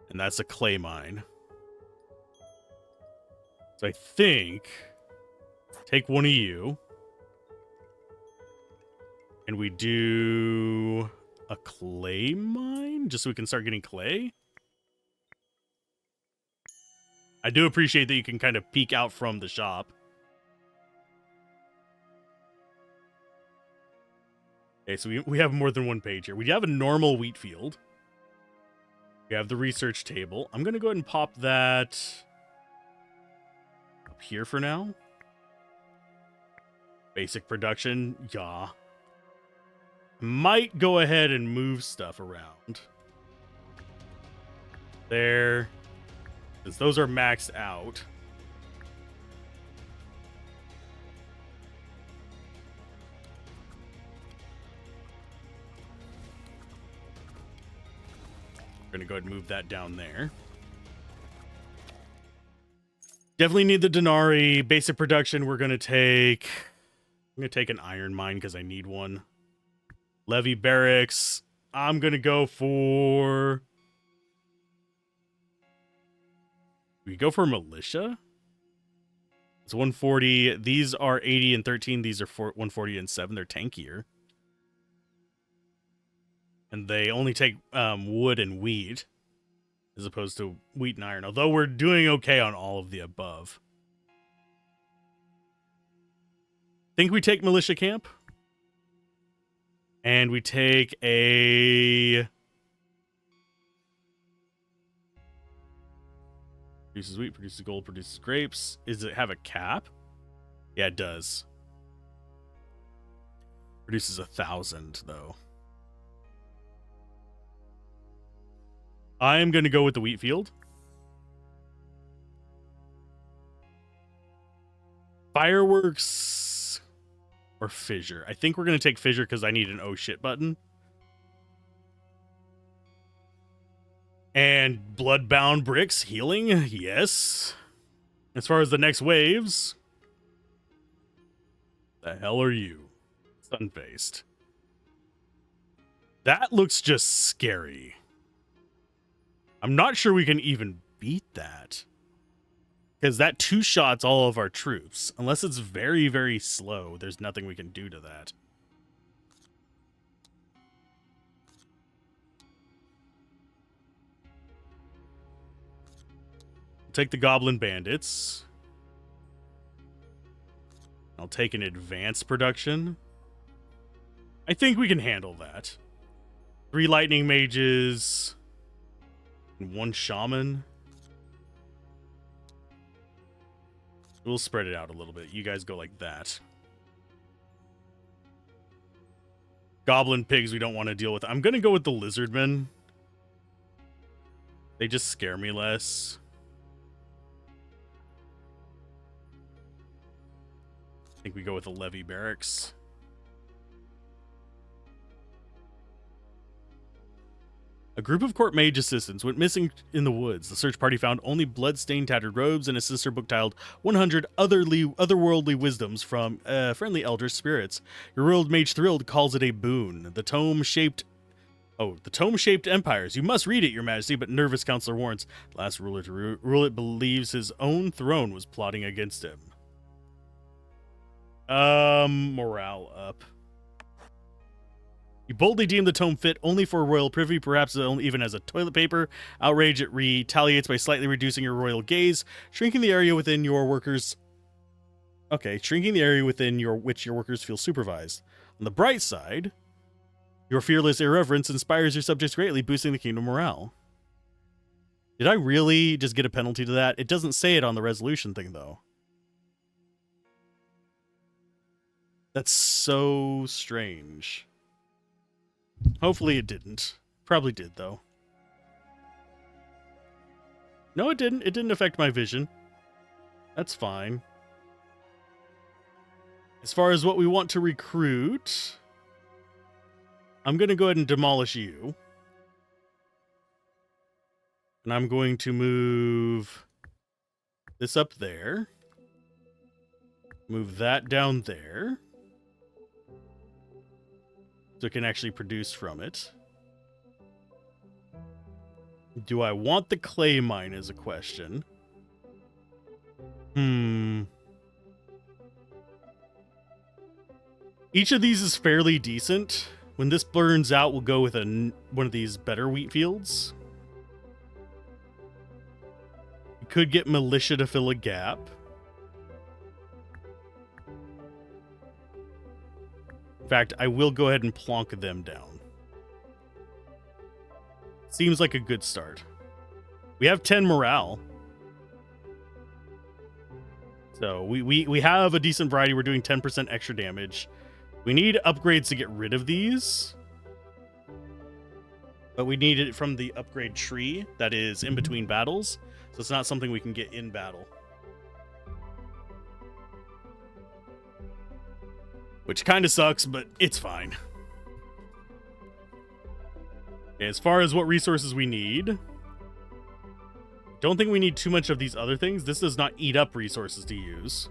And that's a clay mine. So I think take one of you. And we do a clay mine just so we can start getting clay. I do appreciate that you can kind of peek out from the shop. Okay, so we have more than one page here. We have a normal wheat field. We have the research table. I'm going to go ahead and pop that up here for now. Basic production, yeah. Might go ahead and move stuff around. There. Because those are maxed out. We're going to go ahead and move that down there. Definitely need the Denari. Basic production, we're going to take... I'm going to take an iron mine because I need one. Levy barracks. I'm going to go for... We go for militia? It's 140. These are 80 and 13. These are 140 and 7. They're tankier. And they only take wood and wheat as opposed to wheat and iron. Although we're doing okay on all of the above. Think we take militia camp. And we take a... Produces wheat, produces gold, produces grapes. Does it have a cap? Yeah, it does. Produces 1,000, though. I am going to go with the wheat field. Fireworks or fissure. I think we're going to take fissure because I need an oh shit button. And bloodbound bricks, healing, yes. As far as the next waves, the hell are you? Sun-faced. That looks just scary. I'm not sure we can even beat that. Because that two-shots all of our troops. Unless it's very, very slow, there's nothing we can do to that. Take the Goblin Bandits. I'll take an advanced production. I think we can handle that. 3 Lightning Mages. And 1 Shaman. We'll spread it out a little bit. You guys go like that. Goblin Pigs we don't want to deal with. I'm going to go with the Lizardmen. They just scare me less. I think we go with the Levy Barracks. A group of court mage assistants went missing in the woods. The search party found only blood-stained tattered robes and a sister book titled 100 otherworldly wisdoms from friendly elder spirits. Your royal mage Thrilled calls it a boon. The tome-shaped empires. You must read it, your majesty, but nervous counselor warns. The last ruler to rule it believes his own throne was plotting against him. Morale up. You boldly deem the tome fit only for royal privy, perhaps even as a toilet paper. Outrage, it retaliates by slightly reducing your royal gaze, shrinking the area within your workers. Okay, shrinking the area within which your workers feel supervised. On the bright side, your fearless irreverence inspires your subjects greatly, boosting the kingdom morale. Did I really just get a penalty to that? It doesn't say it on the resolution thing, though. That's so strange. Hopefully it didn't. Probably did, though. No, it didn't. It didn't affect my vision. That's fine. As far as what we want to recruit, I'm going to go ahead and demolish you. And I'm going to move this up there. Move that down there. So it can actually produce from it. Do I want the clay mine is a question. Each of these is fairly decent. When this burns out, we'll go with one of these better wheat fields. We could get militia to fill a gap. In fact, I will go ahead and plonk them down. Seems like a good start. We have 10 morale. So we have a decent variety. We're doing 10% extra damage. We need upgrades to get rid of these. But we need it from the upgrade tree that is in between battles. So it's not something we can get in battle. Which kind of sucks, but it's fine. Okay, as far as what resources we need, don't think we need too much of these other things. This does not eat up resources to use.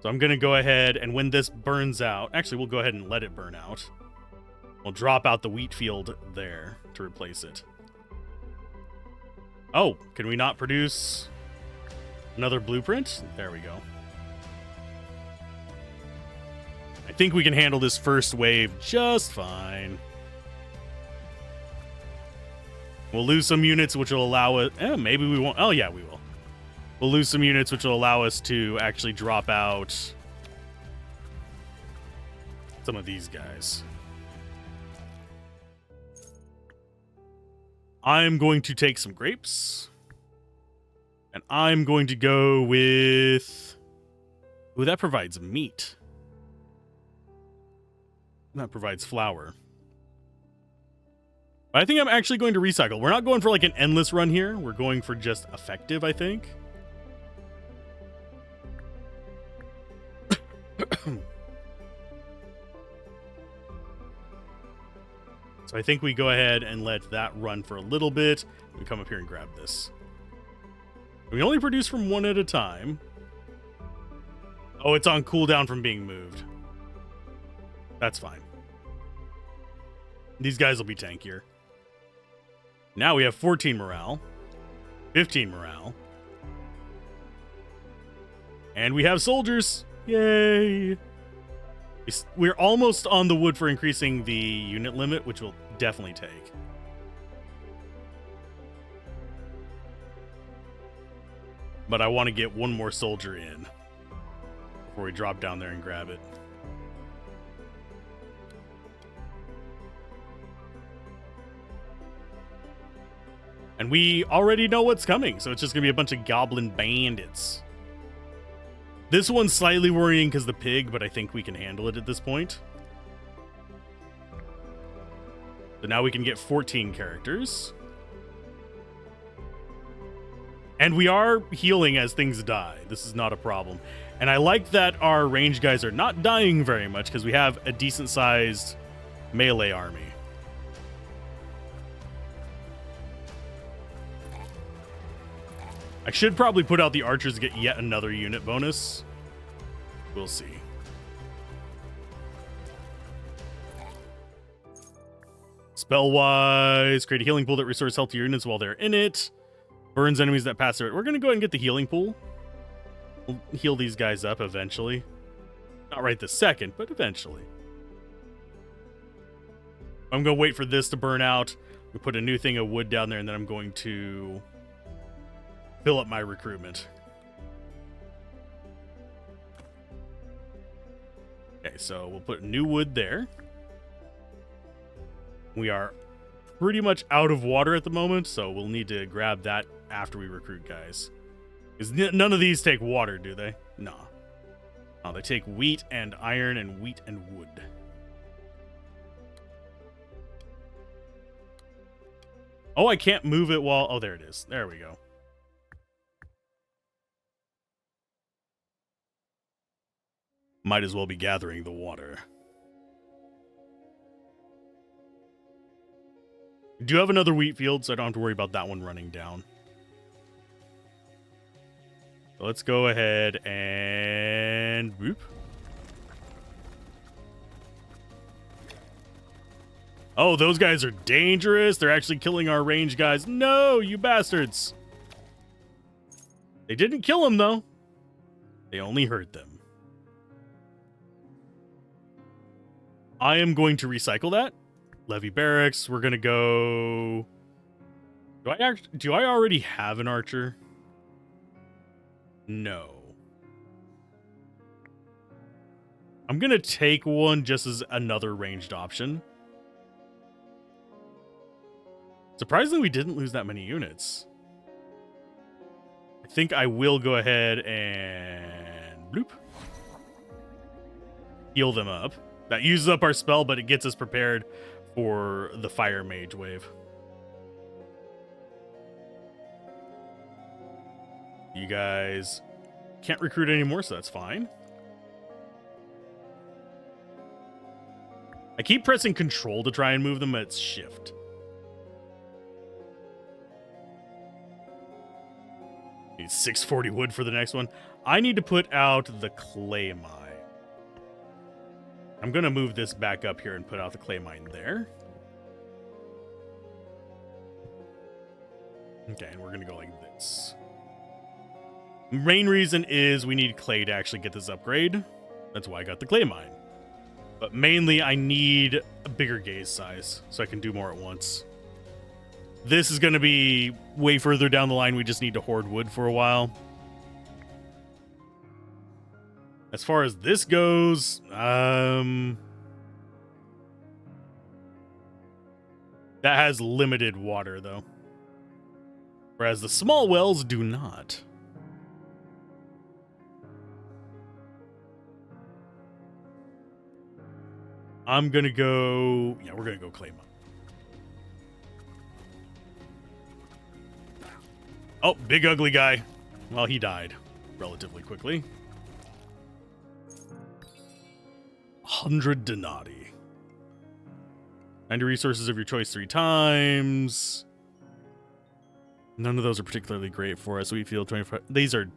So I'm going to go ahead, and when this burns out, actually, we'll go ahead and let it burn out. We'll drop out the wheat field there to replace it. Oh, can we not produce another blueprint? There we go. I think we can handle this first wave just fine. We'll lose some units, which will allow us... maybe we won't. Oh, yeah, we will. We'll lose some units, which will allow us to actually drop out some of these guys. I'm going to take some grapes. And I'm going to go with... Ooh, that provides meat. That provides flour. I think I'm actually going to recycle. We're not going for like an endless run here. We're going for just effective, I think. So I think we go ahead and let that run for a little bit. We come up here and grab this. We only produce from one at a time. Oh, it's on cooldown from being moved. That's fine. These guys will be tankier. Now we have 14 morale, 15 morale, and we have soldiers. Yay! We're almost on the wood for increasing the unit limit, which we'll definitely take. But I want to get one more soldier in before we drop down there and grab it. And we already know what's coming, so it's just going to be a bunch of goblin bandits. This one's slightly worrying because the pig, but I think we can handle it at this point. So now we can get 14 characters. And we are healing as things die. This is not a problem. And I like that our range guys are not dying very much because we have a decent-sized melee army. I should probably put out the archers to get yet another unit bonus. We'll see. Spell-wise, create a healing pool that restores health to your units while they're in it. Burns enemies that pass through it. We're going to go ahead and get the healing pool. We'll heal these guys up eventually. Not right this second, but eventually. I'm going to wait for this to burn out. We put a new thing of wood down there, and then I'm going to fill up my recruitment. Okay, so we'll put new wood there. We are pretty much out of water at the moment, so we'll need to grab that after we recruit guys. Because none of these take water, do they? No. Oh, they take wheat and iron and wheat and wood. Oh, I can't move it while... Oh, there it is. There we go. Might as well be gathering the water. Do have another wheat field, so I don't have to worry about that one running down. So let's go ahead and... Whoop. Oh, those guys are dangerous. They're actually killing our range guys. No, you bastards. They didn't kill him, though. They only hurt them. I am going to recycle that. Levy barracks. We're going to go... Do I already have an archer? No. I'm going to take one just as another ranged option. Surprisingly, we didn't lose that many units. I think I will go ahead and bloop. Heal them up. That uses up our spell, but it gets us prepared for the fire mage wave. You guys can't recruit anymore, so that's fine. I keep pressing control to try and move them, but it's shift. Need 640 wood for the next one. I need to put out the clay mine. I'm going to move this back up here and put out the clay mine there. Okay, and we're going to go like this. Main reason is we need clay to actually get this upgrade. That's why I got the clay mine. But mainly I need a bigger gaze size so I can do more at once. This is going to be way further down the line. We just need to hoard wood for a while. As far as this goes, that has limited water though. Whereas the small wells do not. I'm going to go... Yeah, we're going to go clay mine. Oh, big ugly guy. Well, he died relatively quickly. 100 Donati. 90 resources of your choice 3 times. None of those are particularly great for us. Wheat field 25. These are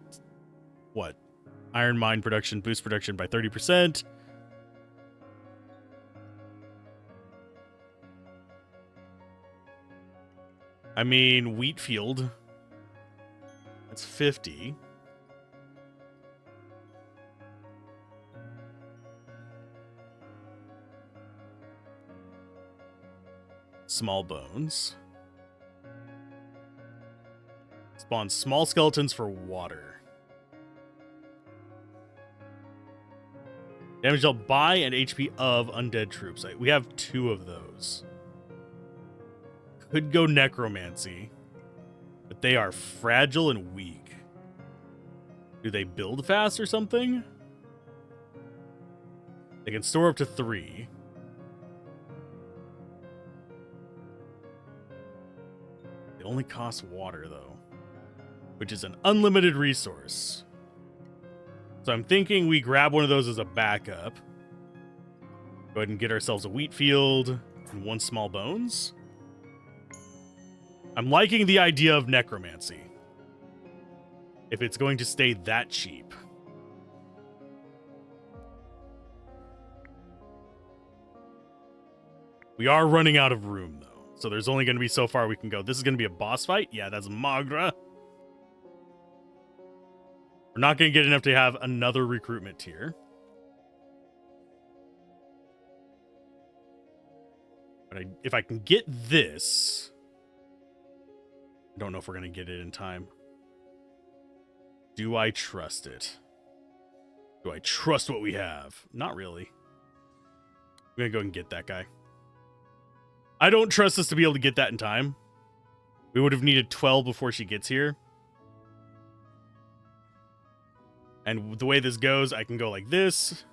what? Iron mine production, boost production by 30%. I mean, wheat field. That's 50. Small bones. Spawn small skeletons for water. Damage dealt by and HP of undead troops. We have 2 of those. Could go necromancy, but they are fragile and weak. Do they build fast or something? They can store up to 3. They only cost water, though, which is an unlimited resource. So I'm thinking we grab one of those as a backup. Go ahead and get ourselves a wheat field and 1 small bones. I'm liking the idea of necromancy. If it's going to stay that cheap. We are running out of room, though. So there's only going to be so far we can go. This is going to be a boss fight? Yeah, that's Magra. We're not going to get enough to have another recruitment tier. But if I can get this... I don't know if we're going to get it in time. Do I trust it? Do I trust what we have? Not really. I'm going to go and get that guy. I don't trust us to be able to get that in time. We would have needed 12 before she gets here. And the way this goes, I can go like this.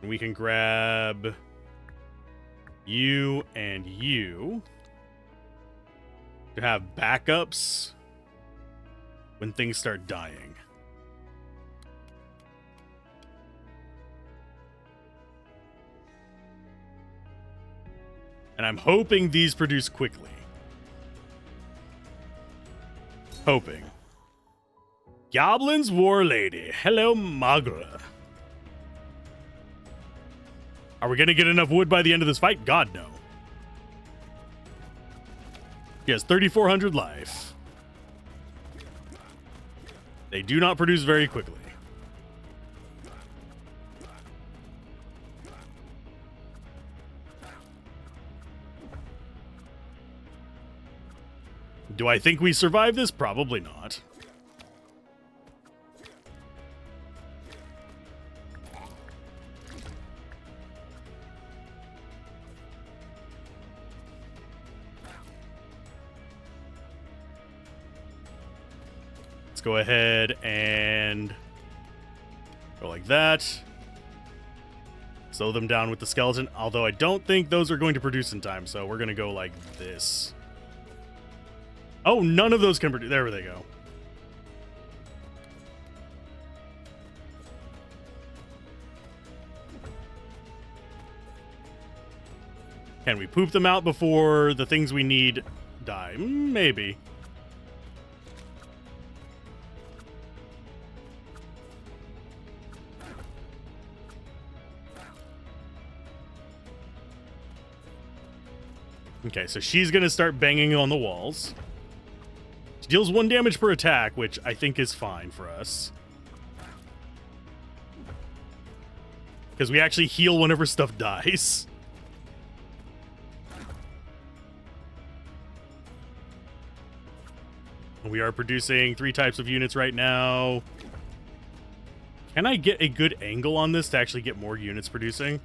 And we can grab you and you to have backups when things start dying. And I'm hoping these produce quickly. Hoping. Goblin's War Lady. Hello, Magra. Are we going to get enough wood by the end of this fight? God, no. He has 3,400 life. They do not produce very quickly. Do I think we survive this? Probably not. Let's go ahead and go like that. Slow them down with the skeleton, although I don't think those are going to produce in time, so we're going to go like this. Oh, none of those can produce. There they go. Can we poop them out before the things we need die? Maybe. Okay, so she's going to start banging on the walls. She deals 1 damage per attack, which I think is fine for us. Because we actually heal whenever stuff dies. We are producing 3 types of units right now. Can I get a good angle on this to actually get more units producing?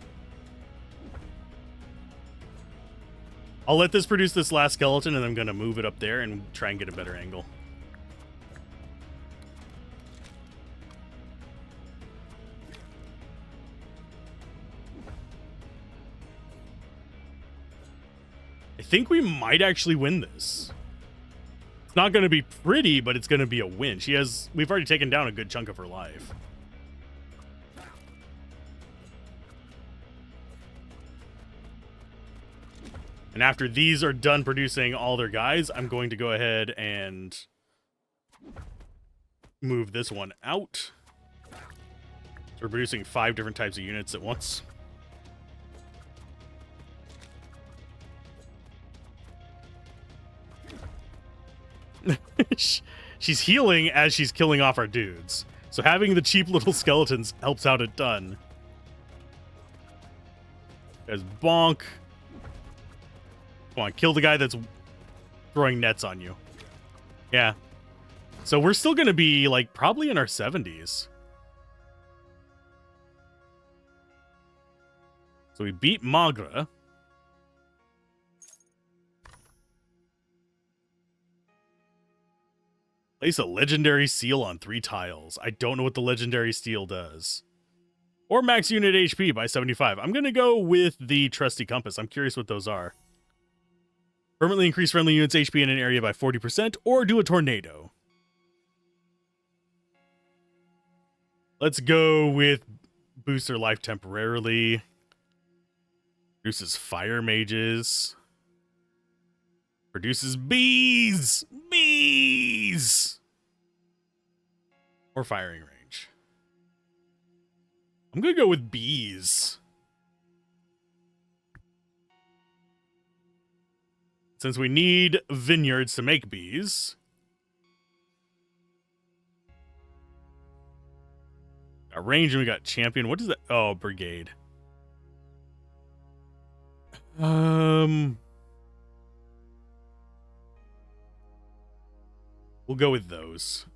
I'll let this produce this last skeleton, and I'm going to move it up there and try and get a better angle. I think we might actually win this. It's not going to be pretty, but it's going to be a win. We've already taken down a good chunk of her life. And after these are done producing all their guys, I'm going to go ahead and move this one out. So we're producing 5 different types of units at once. She's healing as she's killing off our dudes. So having the cheap little skeletons helps out a ton. There's bonk. Come on, kill the guy that's throwing nets on you. Yeah. So we're still going to be, like, probably in our 70s. So we beat Magra. Place a legendary seal on 3 tiles. I don't know what the legendary seal does. Or max unit HP by 75. I'm going to go with the trusty compass. I'm curious what those are. Permanently increase friendly units' HP in an area by 40%, or do a tornado. Let's go with boost their life temporarily. Produces fire mages. Produces bees! Bees! Or firing range. I'm going to go with bees. Since we need vineyards to make bees. Got range and we got champion. What is that? Oh, brigade. We'll go with those.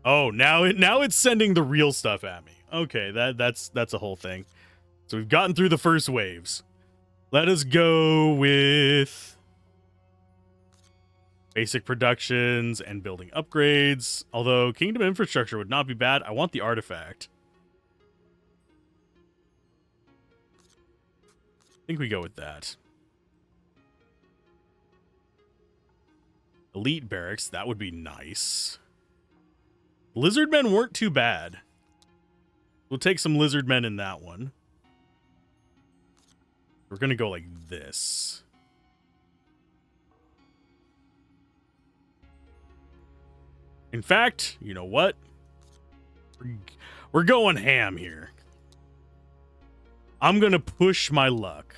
Oh, now it's sending the real stuff at me. Okay, that's a whole thing. So we've gotten through the first waves. Let us go with basic productions and building upgrades. Although Kingdom infrastructure would not be bad. I want the artifact. I think we go with that. Elite barracks, that would be nice. Lizardmen weren't too bad. We'll take some lizardmen in that one. We're going to go like this. In fact, you know what? We're going ham here. I'm going to push my luck.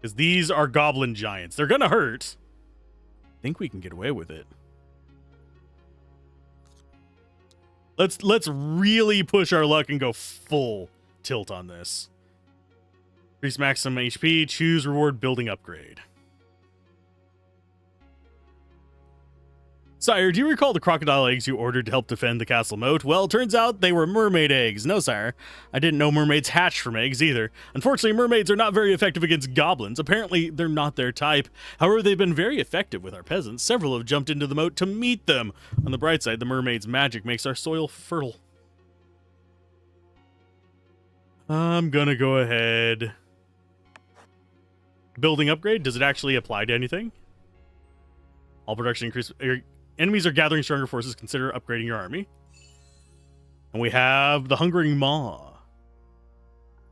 Because these are goblin giants. They're going to hurt. I think we can get away with it. Let's really push our luck and go full tilt on this. Increase maximum HP. Choose reward building upgrade. Sire, do you recall the crocodile eggs you ordered to help defend the castle moat? Well, turns out they were mermaid eggs. No, sire. I didn't know mermaids hatch from eggs either. Unfortunately, mermaids are not very effective against goblins. Apparently, they're not their type. However, they've been very effective with our peasants. Several have jumped into the moat to meet them. On the bright side, the mermaid's magic makes our soil fertile. I'm gonna go ahead. Building upgrade. Does it actually apply to anything? All production increase. Enemies are gathering stronger forces. Consider upgrading your army. And we have the Hungering Maw.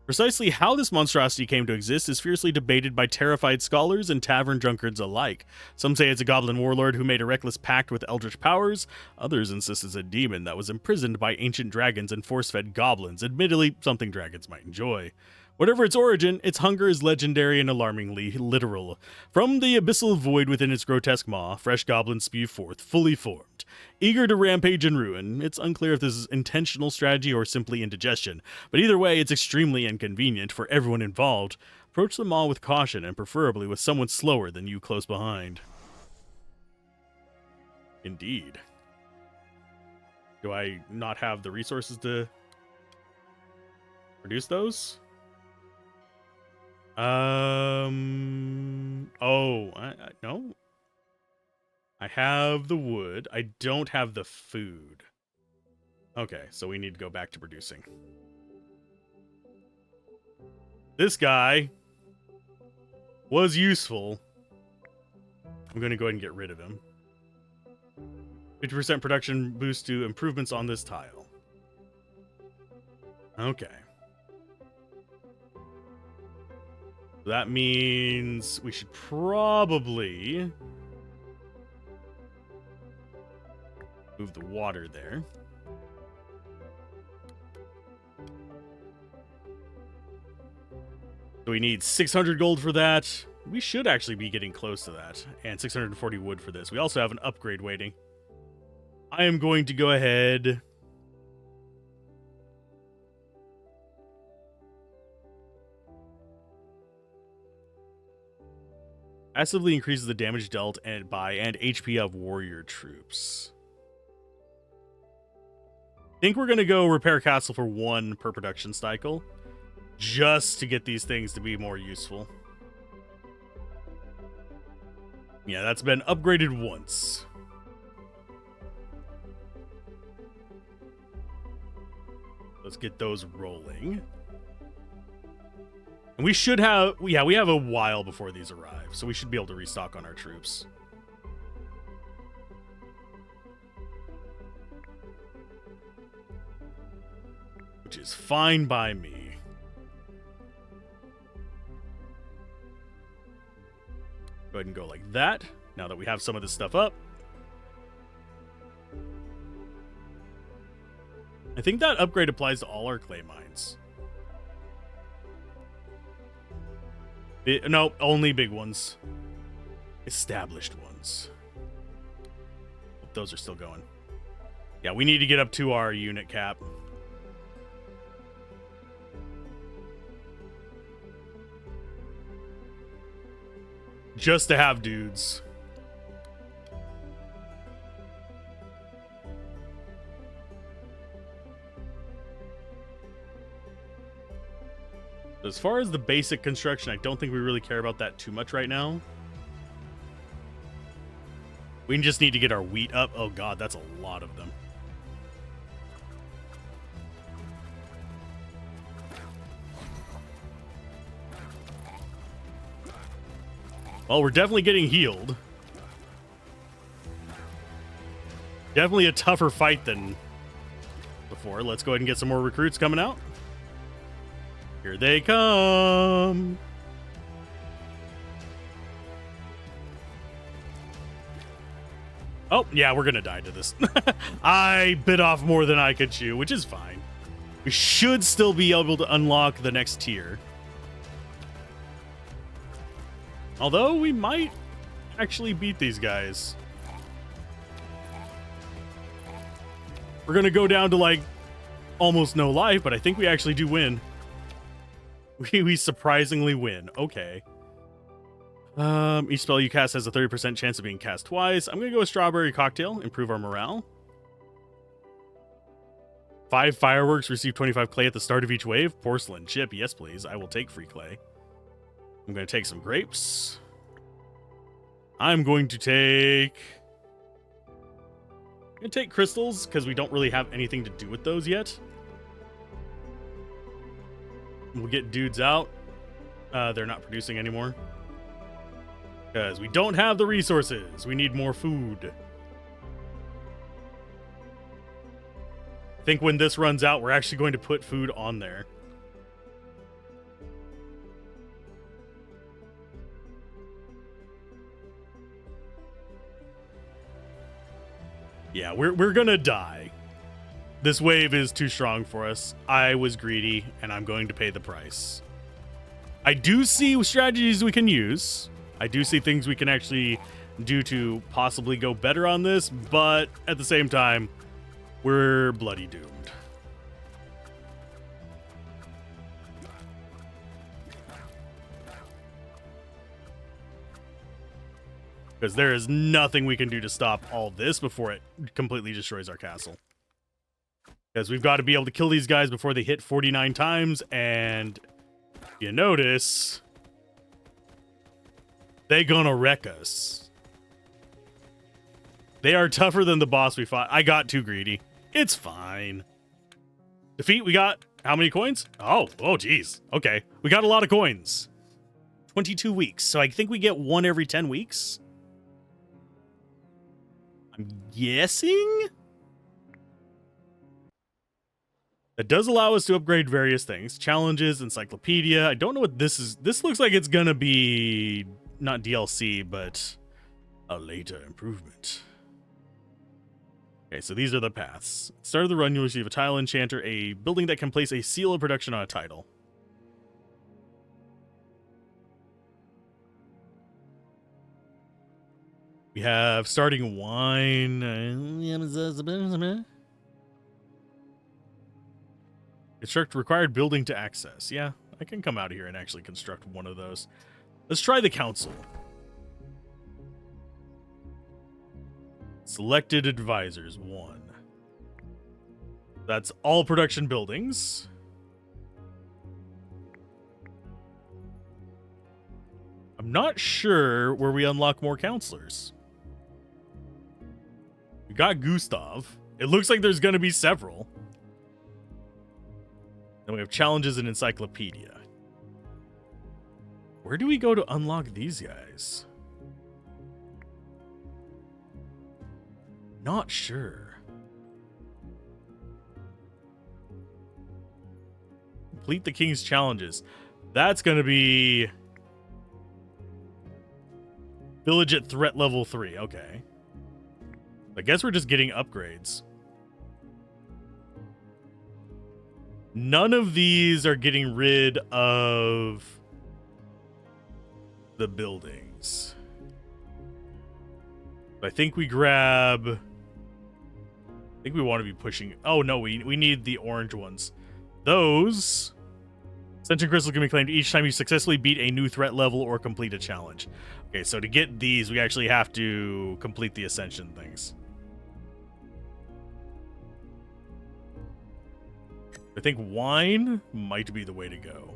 Precisely how this monstrosity came to exist is fiercely debated by terrified scholars and tavern drunkards alike. Some say it's a goblin warlord who made a reckless pact with eldritch powers. Others insist it's a demon that was imprisoned by ancient dragons and force-fed goblins, admittedly something dragons might enjoy. Whatever its origin, its hunger is legendary and alarmingly literal. From the abyssal void within its grotesque maw, fresh goblins spew forth, fully formed. Eager to rampage and ruin, it's unclear if this is intentional strategy or simply indigestion, but either way, it's extremely inconvenient for everyone involved. Approach the maw with caution and preferably with someone slower than you close behind. Indeed. Do I not have the resources to produce those? No. I have the wood. I don't have the food. Okay, so we need to go back to producing. This guy was useful. I'm going to go ahead and get rid of him. 50% production boost to improvements on this tile. Okay. That means we should probably move the water there. So we need 600 gold for that. We should actually be getting close to that. And 640 wood for this. We also have an upgrade waiting. I am going to go ahead. Passively increases the damage dealt by and HP of warrior troops. I think we're going to go repair castle for 1 per production cycle. Just to get these things to be more useful. Yeah, that's been upgraded once. Let's get those rolling. And we should have, yeah, we have a while before these arrive, so we should be able to restock on our troops. Which is fine by me. Go ahead and go like that, now that we have some of this stuff up. I think that upgrade applies to all our clay mines. No, only big ones. Established ones. Hope those are still going. Yeah, we need to get up to our unit cap. Just to have dudes. As far as the basic construction, I don't think we really care about that too much right now. We just need to get our wheat up. Oh god, that's a lot of them. Well, we're definitely getting healed. Definitely a tougher fight than before. Let's go ahead and get some more recruits coming out. Here they come. Oh, yeah, we're going to die to this. I bit off more than I could chew, which is fine. We should still be able to unlock the next tier. Although we might actually beat these guys. We're going to go down to like almost no life, but I think we actually do win. We surprisingly win. Okay. Each spell you cast has a 30% chance of being cast twice. I'm going to go with Strawberry Cocktail, improve our morale. 5 fireworks, receive 25 clay at the start of each wave. Porcelain chip, yes please. I will take free clay. I'm going to take some grapes. I'm going to take crystals because we don't really have anything to do with those yet. We'll get dudes out. They're not producing anymore because we don't have the resources. We need more food. I think when this runs out, we're actually going to put food on there. Yeah, we're gonna die. This wave is too strong for us. I was greedy, and I'm going to pay the price. I do see strategies we can use. I do see things we can actually do to possibly go better on this, but at the same time, we're bloody doomed. Because there is nothing we can do to stop all this before it completely destroys our castle. Because we've got to be able to kill these guys before they hit 49 times, and you notice they gonna wreck us. They are tougher than the boss we fought. I got too greedy. It's fine. Defeat, we got how many coins? Oh, geez. Okay, we got a lot of coins. 22 weeks, so I think we get one every 10 weeks. I'm guessing? That does allow us to upgrade various things. Challenges, encyclopedia. I don't know what this is. This looks like it's gonna be not DLC, but a later improvement. Okay, so these are the paths. At the start of the run, you'll receive a tile enchanter, a building that can place a seal of production on a title. We have starting wine. Construct required building to access. Yeah, I can come out of here and actually construct one of those. Let's try the council. Selected advisors, 1. That's all production buildings. I'm not sure where we unlock more counselors. We got Gustav. It looks like there's going to be several. Then we have challenges and encyclopedia. Where do we go to unlock these guys? Not sure. Complete the king's challenges. That's going to be village at threat level 3. Okay. I guess we're just getting upgrades. None of these are getting rid of the buildings. I think we grab... I think we want to be pushing... Oh, no, we need the orange ones. Those... Ascension Crystal can be claimed each time you successfully beat a new threat level or complete a challenge. Okay, so to get these, we actually have to complete the Ascension things. I think wine might be the way to go.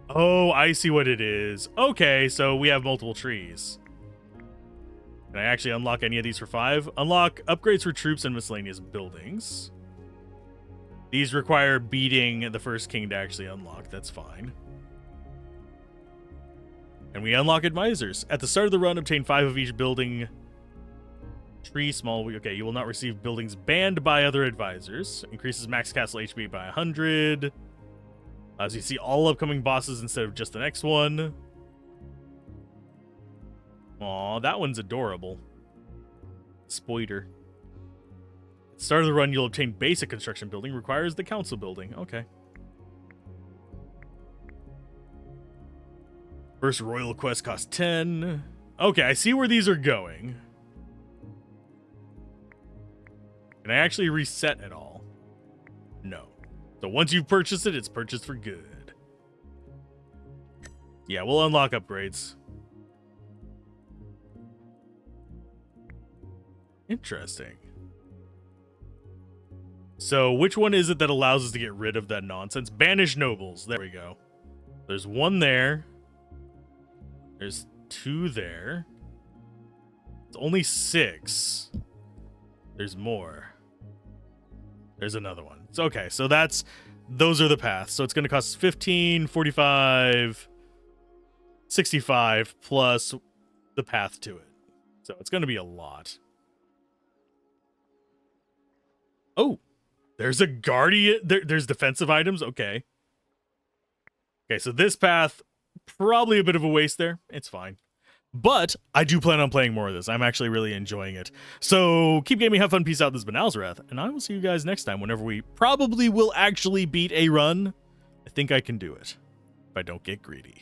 Oh, I see what it is. Okay, so we have multiple trees. Can I actually unlock any of these for 5? Unlock upgrades for troops and miscellaneous buildings. These require beating the first king to actually unlock. That's fine. And we unlock advisors. At the start of the run, obtain 5 of each building. Tree, small. Okay, you will not receive buildings banned by other advisors. Increases max castle HP by 100. As you see all upcoming bosses instead of just the next one. Aw, that one's adorable. Spoiler. At the start of the run, you'll obtain basic construction building. Requires the council building. Okay. First royal quest costs 10. Okay, I see where these are going. Can I actually reset at all? No. So once you've purchased it, it's purchased for good. Yeah, we'll unlock upgrades. Interesting. So which one is it that allows us to get rid of that nonsense? Banish nobles. There we go. There's one there. There's 2 there. It's only 6. There's more. There's another one. It's okay. So those are the paths. So it's going to cost 15, 45, 65 plus the path to it. So it's going to be a lot. Oh, there's a guardian. There's defensive items. Okay. Okay, so this path, probably a bit of a waste there. It's fine. But I do plan on playing more of this. I'm actually really enjoying it. So keep gaming, have fun, peace out. This has been Alzorath, and I will see you guys next time whenever we probably will actually beat a run. I think I can do it if I don't get greedy.